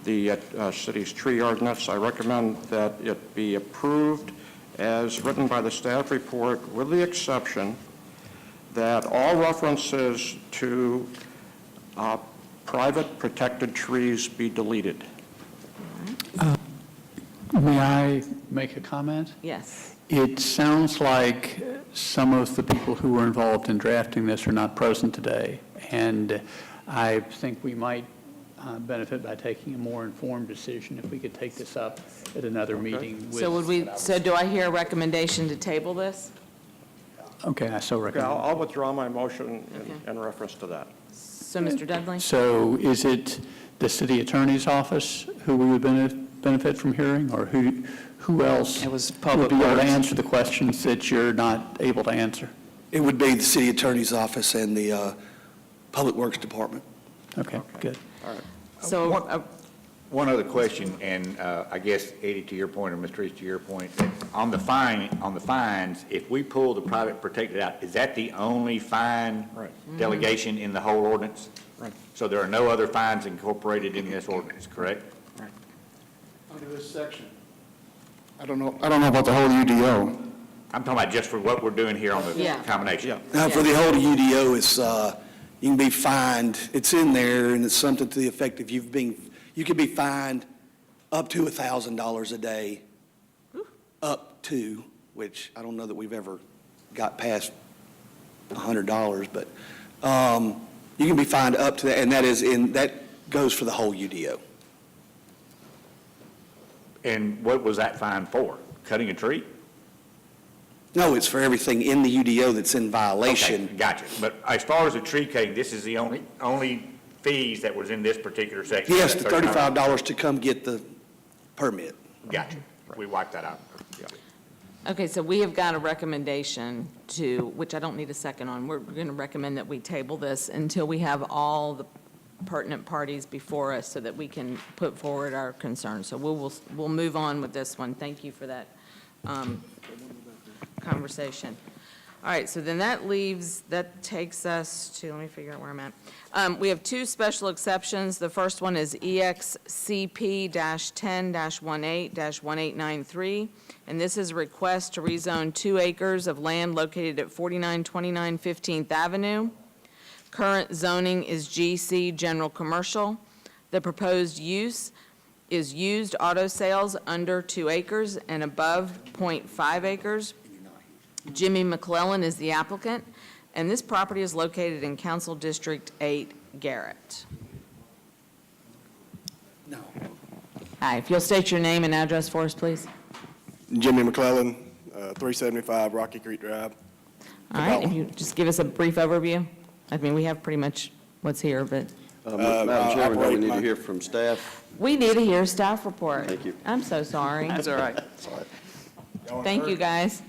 the city's tree ordinance. I recommend that it be approved as written by the staff report, with the exception that all references to private protected trees be deleted. May I make a comment? Yes. It sounds like some of the people who were involved in drafting this are not present today, and I think we might benefit by taking a more informed decision if we could take this up at another meeting. So do I hear a recommendation to table this? Okay, I so Okay, recommend. I'll withdraw my motion in reference to that. So, Mr. Dudley? So is it the city attorney's office who we would benefit from hearing, or who else It was would Public be able to Works. answer the questions that you're not able to answer? It would be the city attorney's office and the Public Works Department. Okay, good. All right. So, One other question, and I guess, Eddie, to your point, or Mr. Reese, to your point, that on the fines, if we pull the private protected out, is that the only fine delegation in the whole ordinance? Right. So there are no other fines incorporated in this ordinance, correct? Right. Under this section. I don't know about the whole UDO. I'm talking about just for what we're doing here on the Yeah. combination. Now, for the whole UDO, it's, you can be fined, it's in there, and it's something to the effect of you can be fined up to $1,000 a day, up to, which I don't know that we've ever got past $100, but you can be fined up to that, and that goes for the whole UDO. And what was that fine for? Cutting a tree? No, it's for everything in the UDO that's in violation. Okay, gotcha. But as far as the tree cutting, this is the only fees that was in this particular section? Yes, the $35 to come get the permit. Gotcha. We wiped that out. okay, so we have got a recommendation which I don't need a second on. We're going to recommend that we table this until we have all the pertinent parties before us so that we can put forward our concerns. So we'll move on with this one. Thank you for that conversation. All right, so then that takes us to, let me figure out where I'm at. We have two special exceptions. The first one is EXCP-10-18-1893, and this is a request to rezone 2 acres of land located at 4929 15th Avenue. Current zoning is GC, General Commercial. The proposed use is used auto sales under 2 acres and above 0.5 acres. Jimmy McClellan is the applicant, and this property is located in Council District 8, Garrett. No. Hi, if you'll state your name and address for us, please. Jimmy McClellan, 375 Rocky Creek Drive. All right, if you just give us a brief overview. I mean, we have pretty much what's here, but Madam Chairman, we need to hear from staff. we need to hear staff report. Thank you. I'm so sorry. That's all right. Thank you, guys.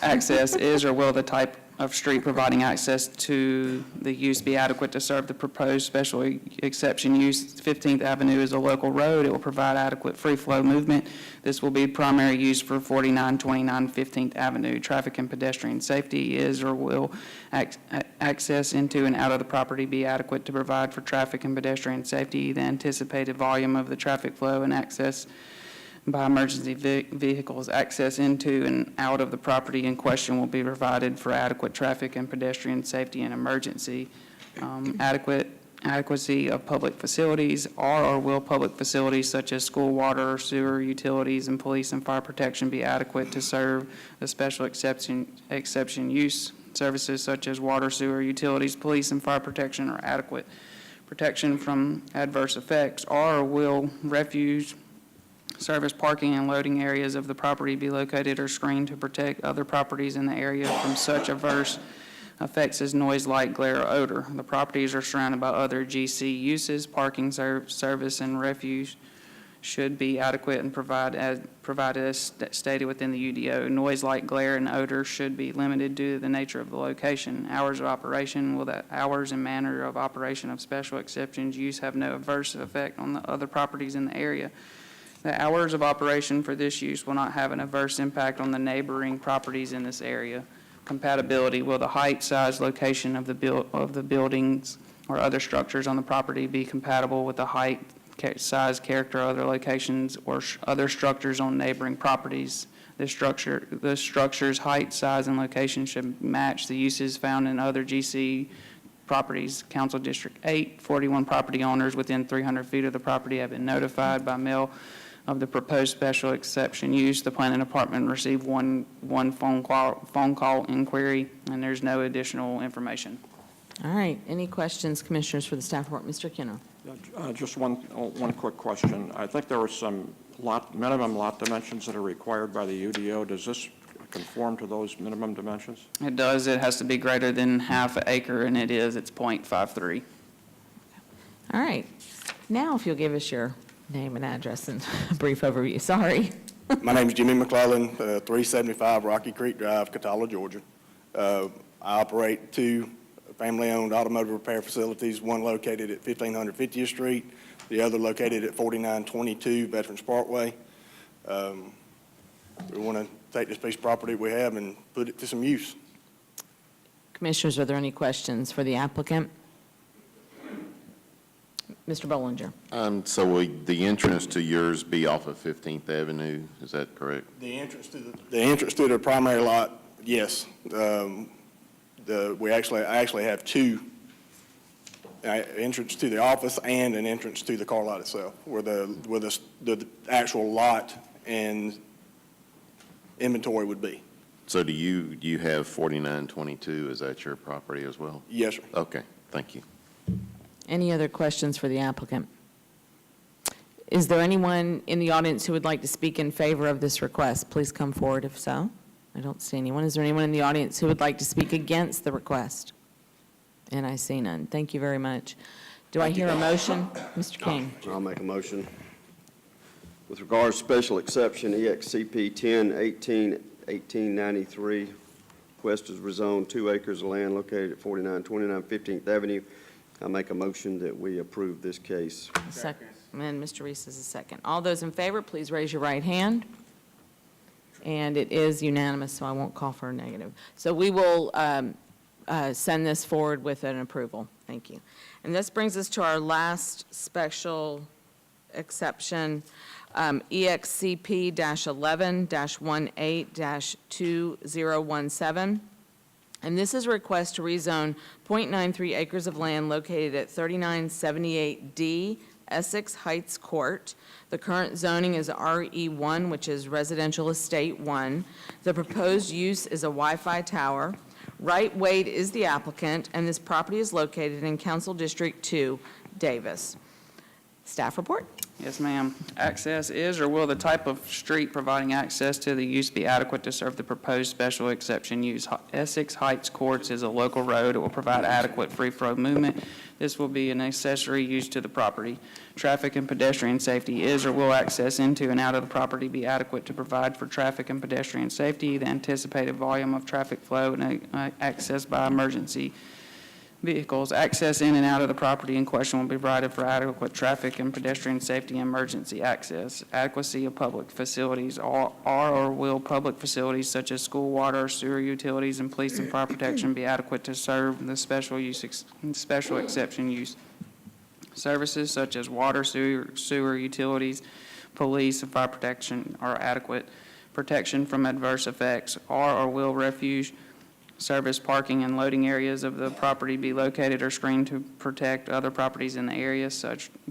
Access is or will the type of street providing access to the use be adequate to serve the proposed special exception use? 15th Avenue is a local road. It will provide adequate free flow movement. This will be primary use for 4929 15th Avenue. Traffic and pedestrian safety is or will access into and out of the property be adequate to provide for traffic and pedestrian safety. The anticipated volume of the traffic flow and access by emergency vehicles access into and out of the property in question will be provided for adequate traffic and pedestrian safety and emergency. Adequacy of public facilities are or will public facilities such as school, water, sewer, utilities, and police and fire protection be adequate to serve the special exception use? Services such as water, sewer, utilities, police, and fire protection are adequate. Protection from adverse effects are or will refuse service parking and loading areas of the property be located or screened to protect other properties in the area from such adverse effects as noise, light, glare, or odor. The properties are surrounded by other GC uses. Parking, service, and refuge should be adequate and provided as stated within the UDO. Noise, light, glare, and odor should be limited due to the nature of the location. Hours of operation, will the hours and manner of operation of special exceptions use have no adverse effect on the other properties in the area? The hours of operation for this use will not have an adverse impact on the neighboring properties in this area. Compatibility, will the height, size, location of the buildings or other structures on the property be compatible with the height, size, character, other locations, or other structures on neighboring properties? The structure's height, size, and location should match the uses found in other GC properties. Council District 8, 41 property owners within 300 feet of the property have been notified by mail of the proposed special exception use. The planning department received one phone call inquiry, and there's no additional information. All right, any questions, Commissioners, for the staff report? Mr. Kinner. Just one quick question. I think there were some minimum lot dimensions that are required by the UDO. Does this conform to those minimum dimensions? It does. It has to be greater than half an acre, and it is. It's .53. All right, now if you'll give us your name and address and a brief overview. Sorry. My name is Jimmy McClellan, 375 Rocky Creek Drive, Catala, Georgia. I operate two family-owned automotive repair facilities, one located at 1500 50th Street, the other located at 4922 Veterans Parkway. We want to take this piece of property we have and put it to some use. Commissioners, are there any questions for the applicant? Mr. Bollinger. So will the entrance to yours be off of 15th Avenue? Is that correct? The entrance to the primary lot, yes. I actually have two, entrance to the office and an entrance to the car lot itself, where the actual lot and inventory would be. So do you have 4922? Is that your property as well? Yes, sir. Okay, thank you. Any other questions for the applicant? Is there anyone in the audience who would like to speak in favor of this request? Please come forward if so. I don't see anyone. Is there anyone in the audience who would like to speak against the request? And I see none. Thank you very much. Do I hear a motion? Mr. King. I'll make a motion. With regards to special exception EXCP 10-18-1893, request is rezone 2 acres of land located at 4929 15th Avenue. I make a motion that we approve this case. Second. And Mr. Reese is a second. All those in favor, please raise your right hand. And it is unanimous, so I won't call for a negative. So we will send this forward with an approval. Thank you. And this brings us to our last special exception, EXCP-11-18-2017. And this is a request to rezone .93 acres of land located at 3978D Essex Heights Court. The current zoning is RE1, which is Residential Estate 1. The proposed use is a Wi-Fi tower. Wright Wade is the applicant, and this property is located in Council District 2, Davis. Staff report? Yes, ma'am. Access is or will the type of street providing access to the use be adequate to serve the proposed special exception use? Essex Heights Courts is a local road. It will provide adequate free-flow movement. This will be an accessory use to the property. Traffic and pedestrian safety is or will access into and out of the property be adequate to provide for traffic and pedestrian safety, the anticipated volume of traffic flow, and access by emergency vehicles. Access in and out of the property in question will be provided for adequate traffic and pedestrian safety and emergency access. Adequacy of public facilities are or will public facilities such as school, water, sewer utilities, and police and fire protection be adequate to serve the special exception use. Services such as water, sewer utilities, police, and fire protection are adequate. Protection from adverse effects are or will refuge service, parking, and loading areas of the property be located or screened to protect other properties in the area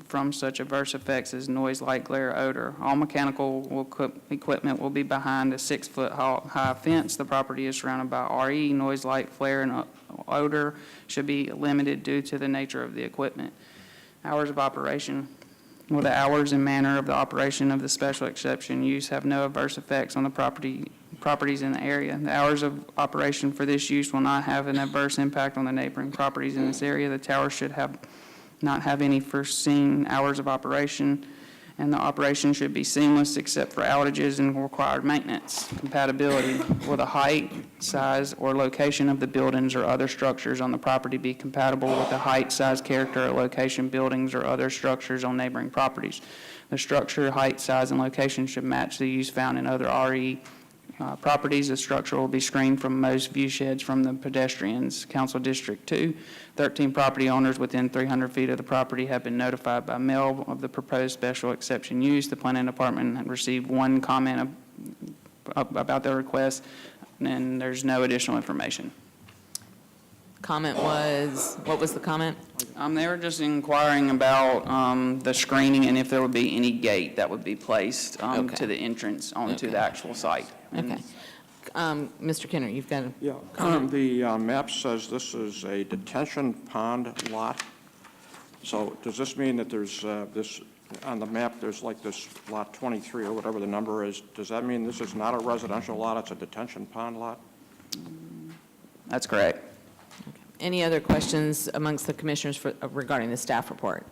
from such adverse effects as noise, light, glare, odor. All mechanical equipment will be behind a 6-foot high fence. The property is surrounded by RE. Noise, light, flare, and odor should be limited due to the nature of the equipment. Hours of operation. Will the hours and manner of the operation of the special exception use have no adverse effects on the properties in the area? The hours of operation for this use will not have an adverse impact on the neighboring properties in this area. The tower should not have any foreseen hours of operation, and the operation should be seamless except for outages and required maintenance. Compatibility. Will the height, size, or location of the buildings or other structures on the property be compatible with the height, size, character, or location buildings or other structures on neighboring properties? The structure, height, size, and location should match the use found in other RE properties. The structure will be screened from most view sheds from the pedestrians. Council District 2, 13 property owners within 300 feet of the property have been notified by mail of the proposed special exception use. The planning department received one comment about their request, and there's no additional information. comment was, what was the comment? They were just inquiring about the screening and if there would be any gate that would be placed Okay. to the entrance onto the actual site. Okay. Mr. Kenner, you've got a Yeah, the map says this is a detention pond lot. So does this mean that there's this, on the map, there's like this lot 23 or whatever the number is? Does that mean this is not a residential lot, it's a detention pond lot? That's correct. Any other questions amongst the commissioners regarding the staff report?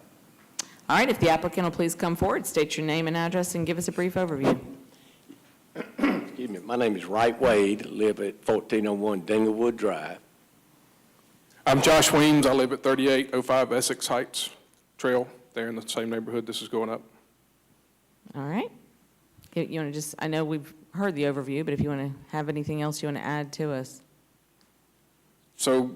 All right, if the applicant will please come forward, state your name and address, and give us a brief overview. Excuse me, my name is Wright Wade, live at 1401 Dinglewood Drive. I'm Josh Weems, I live at 3805 Essex Heights Trail, there in the same neighborhood this is going up. All right. You want to just, I know we've heard the overview, but if you want to have anything else you want to add to us. So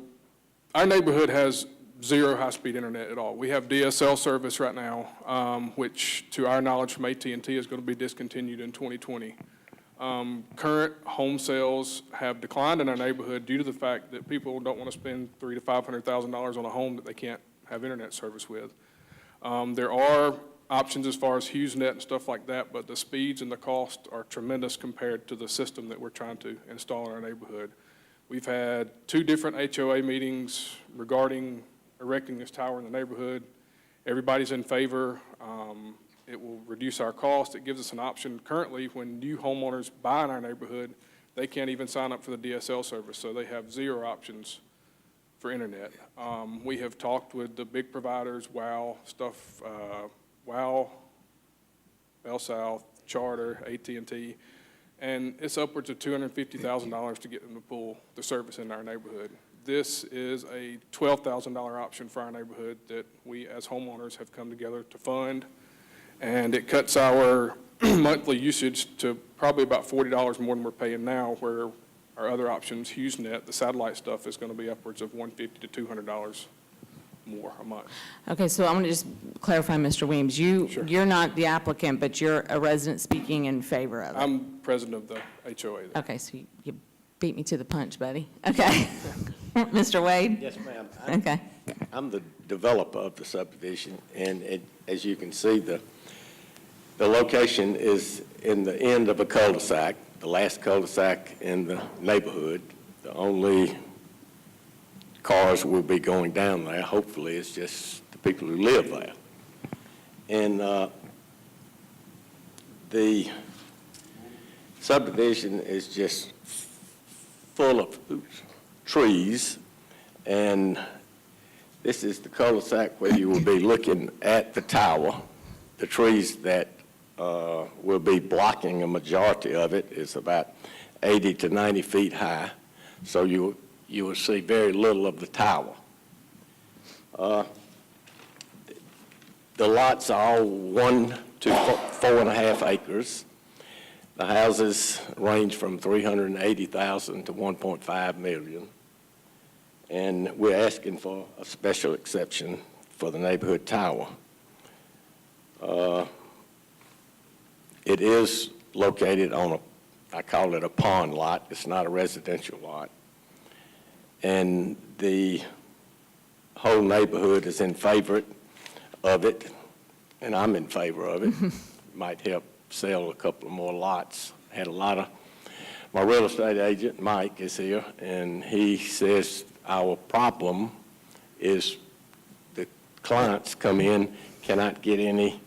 our neighborhood has zero high-speed internet at all. We have DSL service right now, which to our knowledge from AT&T is going to be discontinued in 2020. Current home sales have declined in our neighborhood due to the fact that people don't want to spend $300,000 to $500,000 on a home that they can't have internet service with. There are options as far as HughesNet and stuff like that, but the speeds and the cost are tremendous compared to the system that we're trying to install in our neighborhood. We've had 2 different HOA meetings regarding erecting this tower in the neighborhood. Everybody's in favor. It will reduce our cost. It gives us an option. Currently, when new homeowners buy in our neighborhood, they can't even sign up for the DSL service, so they have 0 options for internet. We have talked with the big providers, WOW, WOW, Bell South, Charter, AT&T, and it's upwards of $250,000 to get them to pull the service in our neighborhood. This is a $12,000 option for our neighborhood that we as homeowners have come together to fund, and it cuts our monthly usage to probably about $40 more than we're paying now, where our other options, HughesNet, the satellite stuff, is going to be upwards of $150 to $200 more a month. Okay, so I'm going to just clarify, Mr. Weems. You're not the applicant, but you're a resident speaking in favor of it. I'm president of the HOA there. Okay, so you beat me to the punch, buddy. Okay. Mr. Wade? Yes, ma'am. Okay. I'm the developer of the subdivision, and as you can see, the location is in the end of a cul-de-sac, the last cul-de-sac in the neighborhood. The only cars will be going down there, hopefully, it's just the people who live there. And the subdivision is just full of trees, and this is the cul-de-sac where you will be looking at the tower. The trees that will be blocking a majority of it is about 80 to 90 feet high, so you will see very little of the tower. The lots are all 1 to 4.5 acres. The houses range from $380,000 to $1.5 million. And we're asking for a special exception for the neighborhood tower. It is located on I call it a pond lot. It's not a residential lot. And the whole neighborhood is in favor of it, and I'm in favor of it. Might help sell a couple of more lots. Had a lot of, my real estate agent, Mike, is here, and he says our problem is the clients come in, cannot get any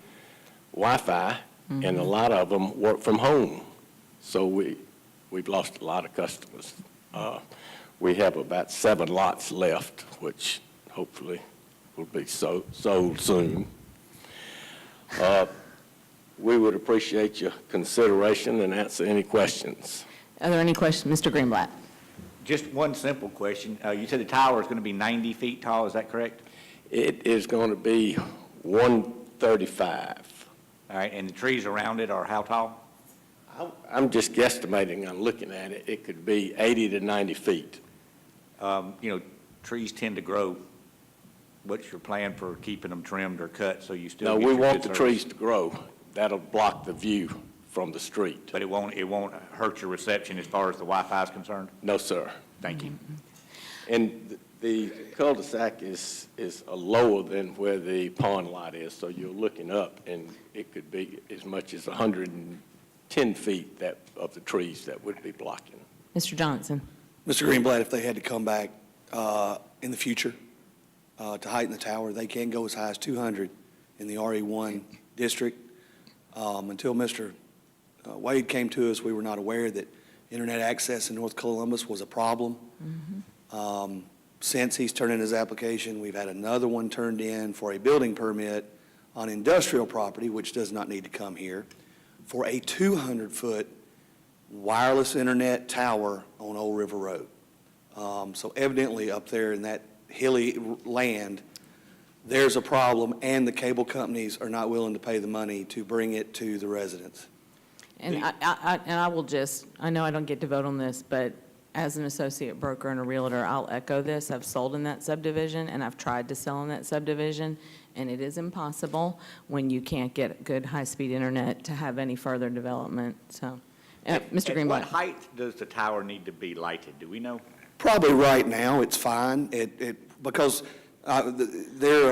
Wi-Fi, and a lot of them work from home. So we've lost a lot of customers. We have about 7 lots left, which hopefully will be sold soon. We would appreciate your consideration and answer any questions. Are there any questions? Mr. Greenblatt? Just one simple question. You said the tower is going to be 90 feet tall, is that correct? It is going to be 135. All right, and the trees around it are how tall? I'm just guesstimating, I'm looking at it, it could be 80 to 90 feet. Trees tend to grow. What's your plan for keeping them trimmed or cut so you still No, get we your want good the service? trees to grow. That'll block the view from the street. But it won't hurt your reception as far as the Wi-Fi is concerned? No, sir. Thank you. And The cul-de-sac is lower than where the pond lot is, so you're looking up, and it could be as much as 110 feet of the trees that would be blocking. Mr. Johnson. Mr. Greenblatt, if they had to come back in the future to heighten the tower, they can go as high as 200 in the RE1 district. Until Mr. Wade came to us, we were not aware that internet access in North Columbus was a problem. Since he's turned in his application, we've had another one turned in for a building permit on industrial property, which does not need to come here, for a 200-foot wireless internet tower on Old River Road. So evidently up there in that hilly land, there's a problem, and the cable companies are not willing to pay the money to bring it to the residents. And I will just, I know I don't get to vote on this, but as an associate broker and a realtor, I'll echo this. I've sold in that subdivision, and I've tried to sell in that subdivision, and it is impossible when you can't get good high-speed internet to have any further development, so. Mr. Greenblatt. At what height does the tower need to be lighted? Do we know? Probably right now, it's fine, because their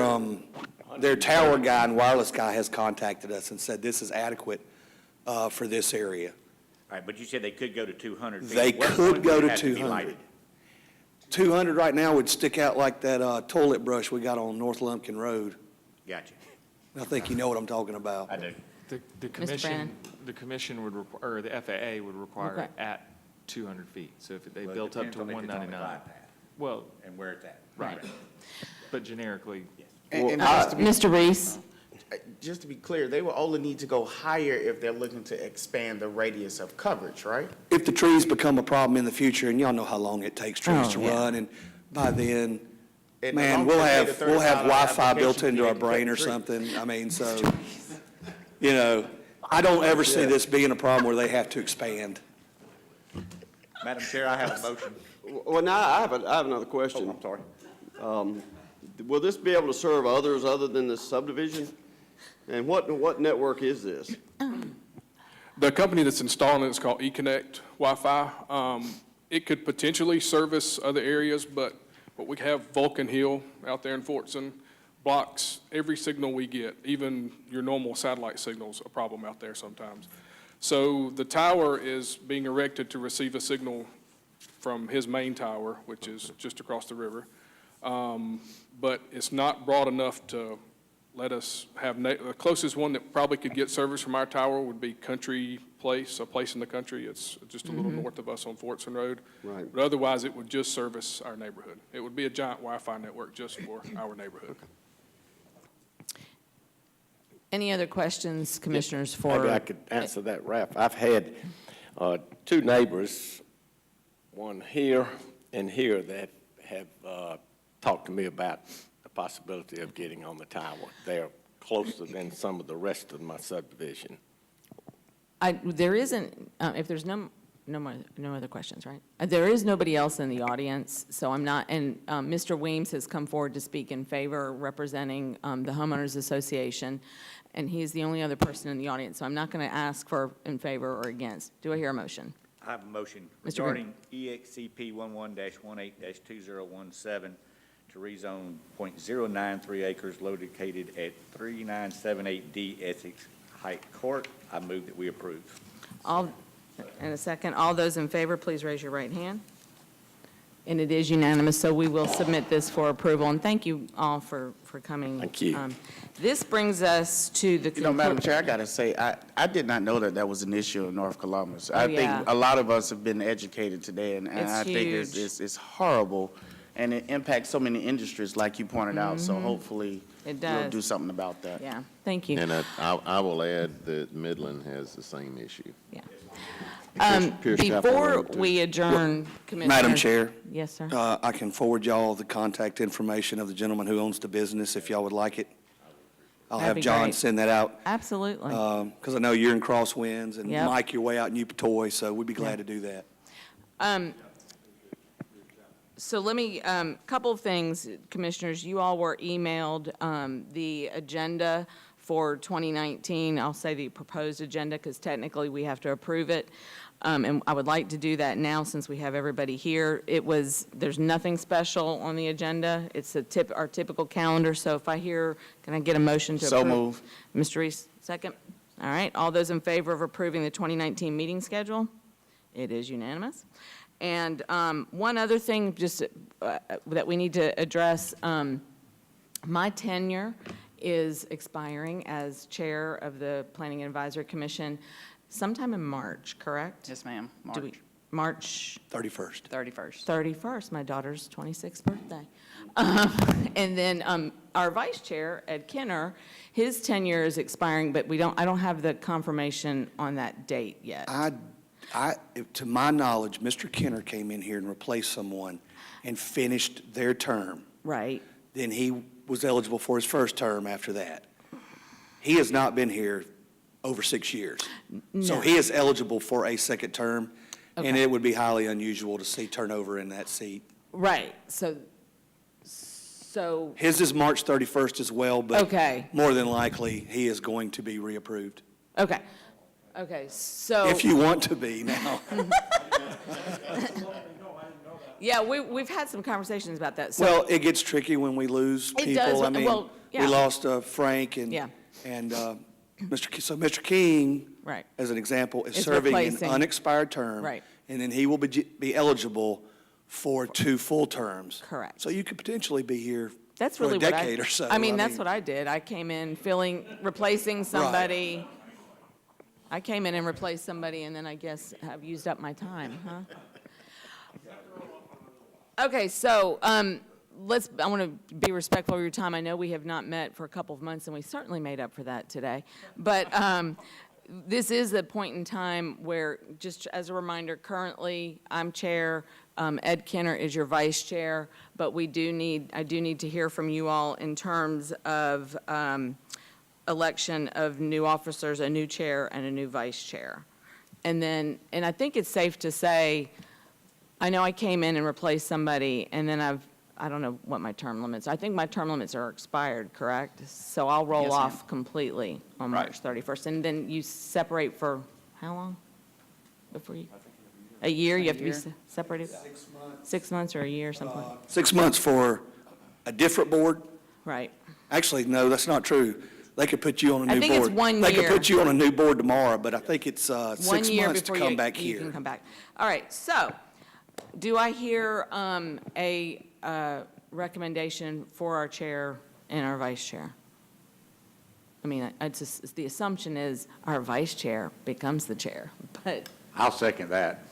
tower guy and wireless guy has contacted us and said this is adequate for this area. All right, but you said they could go to 200 feet. They What could point go would it to have be 200. lighted? 200 right now would stick out like that toilet brush we got on North Lumpkin Road. Gotcha. I think you know what I'm talking about. I do. The commission would require, or the FAA would require Okay. it at 200 feet. So if they Well, it built up depends to on if it's on the 199. glide path Well, and where it's at. right. But generically, And just to be- Mr. Reese. Just to be clear, they will only need to go higher if they're looking to expand the radius of coverage, right? If the trees become a problem in the future, and y'all know how long it takes trees to run, and by then, And man, as we'll long as have they pay the Wi-Fi built application into fee, our they can brain cut or the tree. something. I mean, so, you know, I don't ever see this being a problem where they have to expand. Madam Chair, I have a motion. Well, now, I have another question. Oh, I'm sorry. Will this be able to serve others other than this subdivision? And what network is this? The company that's installing it is called eConnect Wi-Fi. It could potentially service other areas, but we have Vulcan Hill out there in Fortson, blocks every signal we get, even your normal satellite signal's a problem out there sometimes. So the tower is being erected to receive a signal from his main tower, which is just across the river. But it's not broad enough to let us have, the closest one that probably could get service from our tower would be Country Place, a place in the country. It's just a little north of us on Fortson Road. Right. But otherwise, it would just service our neighborhood. It would be a giant Wi-Fi network just for our neighborhood. Any other questions, commissioners, for? Maybe I could answer that, Ralph. I've had two neighbors, one here and here, that have talked to me about the possibility of getting on the tower. They're closer than some of the rest of my subdivision. There isn't, if there's no other questions, right? There is nobody else in the audience, so I'm not, and Mr. Weems has come forward to speak in favor, representing the Homeowners Association, and he's the only other person in the audience, so I'm not going to ask for in favor or against. Do I hear a motion? I have a motion Mr. Green. regarding EXCP 11-18-2017 to rezone .093 acres located at 3978D Essex Height Court. I move that we approve. And a second. All those in favor, please raise your right hand. And it is unanimous, so we will submit this for approval. And thank you all for coming. Thank you. This brings us to the. You know, Madam Chair, I got to say, I did not know that was an issue in North Columbus. I yeah. think a lot of us have been educated today, and It's I think huge. it's horrible, and it impacts so many industries, like you pointed out, so hopefully It we'll does. do something about that. Yeah, thank you. And I will add that Midland has the same issue. Yeah. Pierce Chapel Before Road, too. we adjourn, Commissioner. Madam Chair, Yes, sir. I can forward y'all the contact information of the gentleman who owns the business, if y'all would like it. I'll That'd have be John great. send that out. Absolutely. Because I know you're in Crosswinds, and Yep. Mike, you're way out in Upatoy, so we'd be glad to do that. So let me, couple of things, Commissioners. You all were emailed the agenda for 2019, I'll say the proposed agenda, because technically we have to approve it. And I would like to do that now since we have everybody here. There's nothing special on the agenda. It's our typical calendar, so if I hear, can I get a motion to approve? So move. Mr. Reese, second. All right, all those in favor of approving the 2019 meeting schedule? It is unanimous. And one other thing just that we need to address, my tenure is expiring as chair of the Planning and Advisory Commission sometime in March, correct? Yes, ma'am. March 31st. 31st. 31st, my daughter's 26th birthday. And then our vice chair, Ed Kenner, his tenure is expiring, but I don't have the confirmation on that date yet. To my knowledge, Mr. Kenner came in here and replaced someone and finished their term. Right. Then he was eligible for his first term after that. He has not been here over 6 years. So No. he is eligible for a second term, and Okay. it would be highly unusual to see turnover in that seat. Right, so His is March 31st as well, but Okay. more than likely, he is going to be reapproved. okay, so. If you want to be now. Yeah, we've had some conversations about that, so. Well, it gets tricky when we lose It people. does, I mean, well, yeah. we lost Frank and Yeah. Mr. King, Right. as an example, is Is serving an replacing. unexpired term. Right. And then he will be eligible for 2 full terms. Correct. So you could potentially be here That's for really a what decade or so. I mean, that's what I did. I came in replacing somebody. I came in and replaced somebody, and then I guess have used up my time, huh? Okay, so I want to be respectful of your time. I know we have not met for a couple of months, and we certainly made up for that today. But this is a point in time where, just as a reminder, currently I'm chair, Ed Kenner is your vice chair, but I do need to hear from you all in terms of election of new officers, a new chair, and a new vice chair. And I think it's safe to say, I know I came in and replaced somebody, and then I don't know what my term limits. I think my term limits are expired, correct? So I'll roll Yes, ma'am. off completely on March 31st. And then you separate for how long? Before you? A year? You have to be separated? 6 months. 6 months or a year, something? 6 months for a different board? Right. Actually, no, that's not true. They could put you on a new I board. think it's 1 They could year. put you on a new board tomorrow, but I think it's 6 1 year months to before come back you here. can come back. All right, so do I hear a recommendation for our chair and our vice chair? I mean, the assumption is our vice chair becomes the chair, but I'll second that.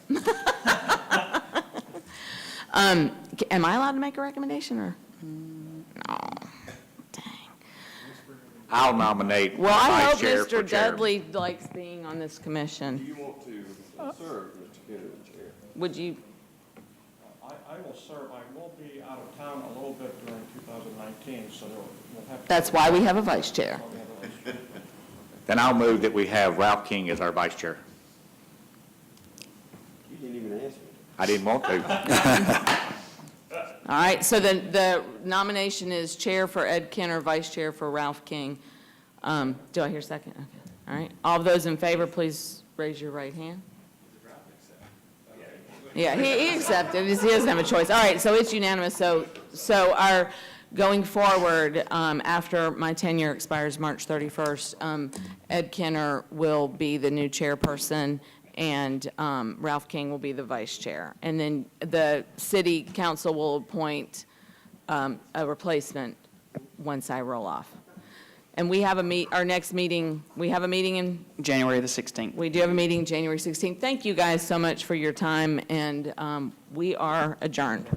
am I allowed to make a recommendation, or? No. I'll nominate Well, I vice hope chair for Mr. chair. Dudley likes being on this commission. you want to serve, Mr. Kenner, as chair? Would you? I will serve. I will be out of town a little bit during 2019, so we'll have to. That's why we have a vice chair. Then I'll move that we have Ralph King as our vice chair. You didn't even ask me. I didn't want to. All right, so then the nomination is chair for Ed Kenner, vice chair for Ralph King. Do I hear a second? Okay. All right. All of those in favor, please raise your right hand. Yeah, he accepted. He doesn't have a choice. All right, so it's unanimous. So our, going forward, after my tenure expires March 31st, Ed Kenner will be the new chairperson, and Ralph King will be the vice chair. And then the city council will appoint a replacement once I roll off. And we have our next meeting, we have a meeting in? January the 16th. We do have a meeting January 16th. Thank you guys so much for your time, and we are adjourned.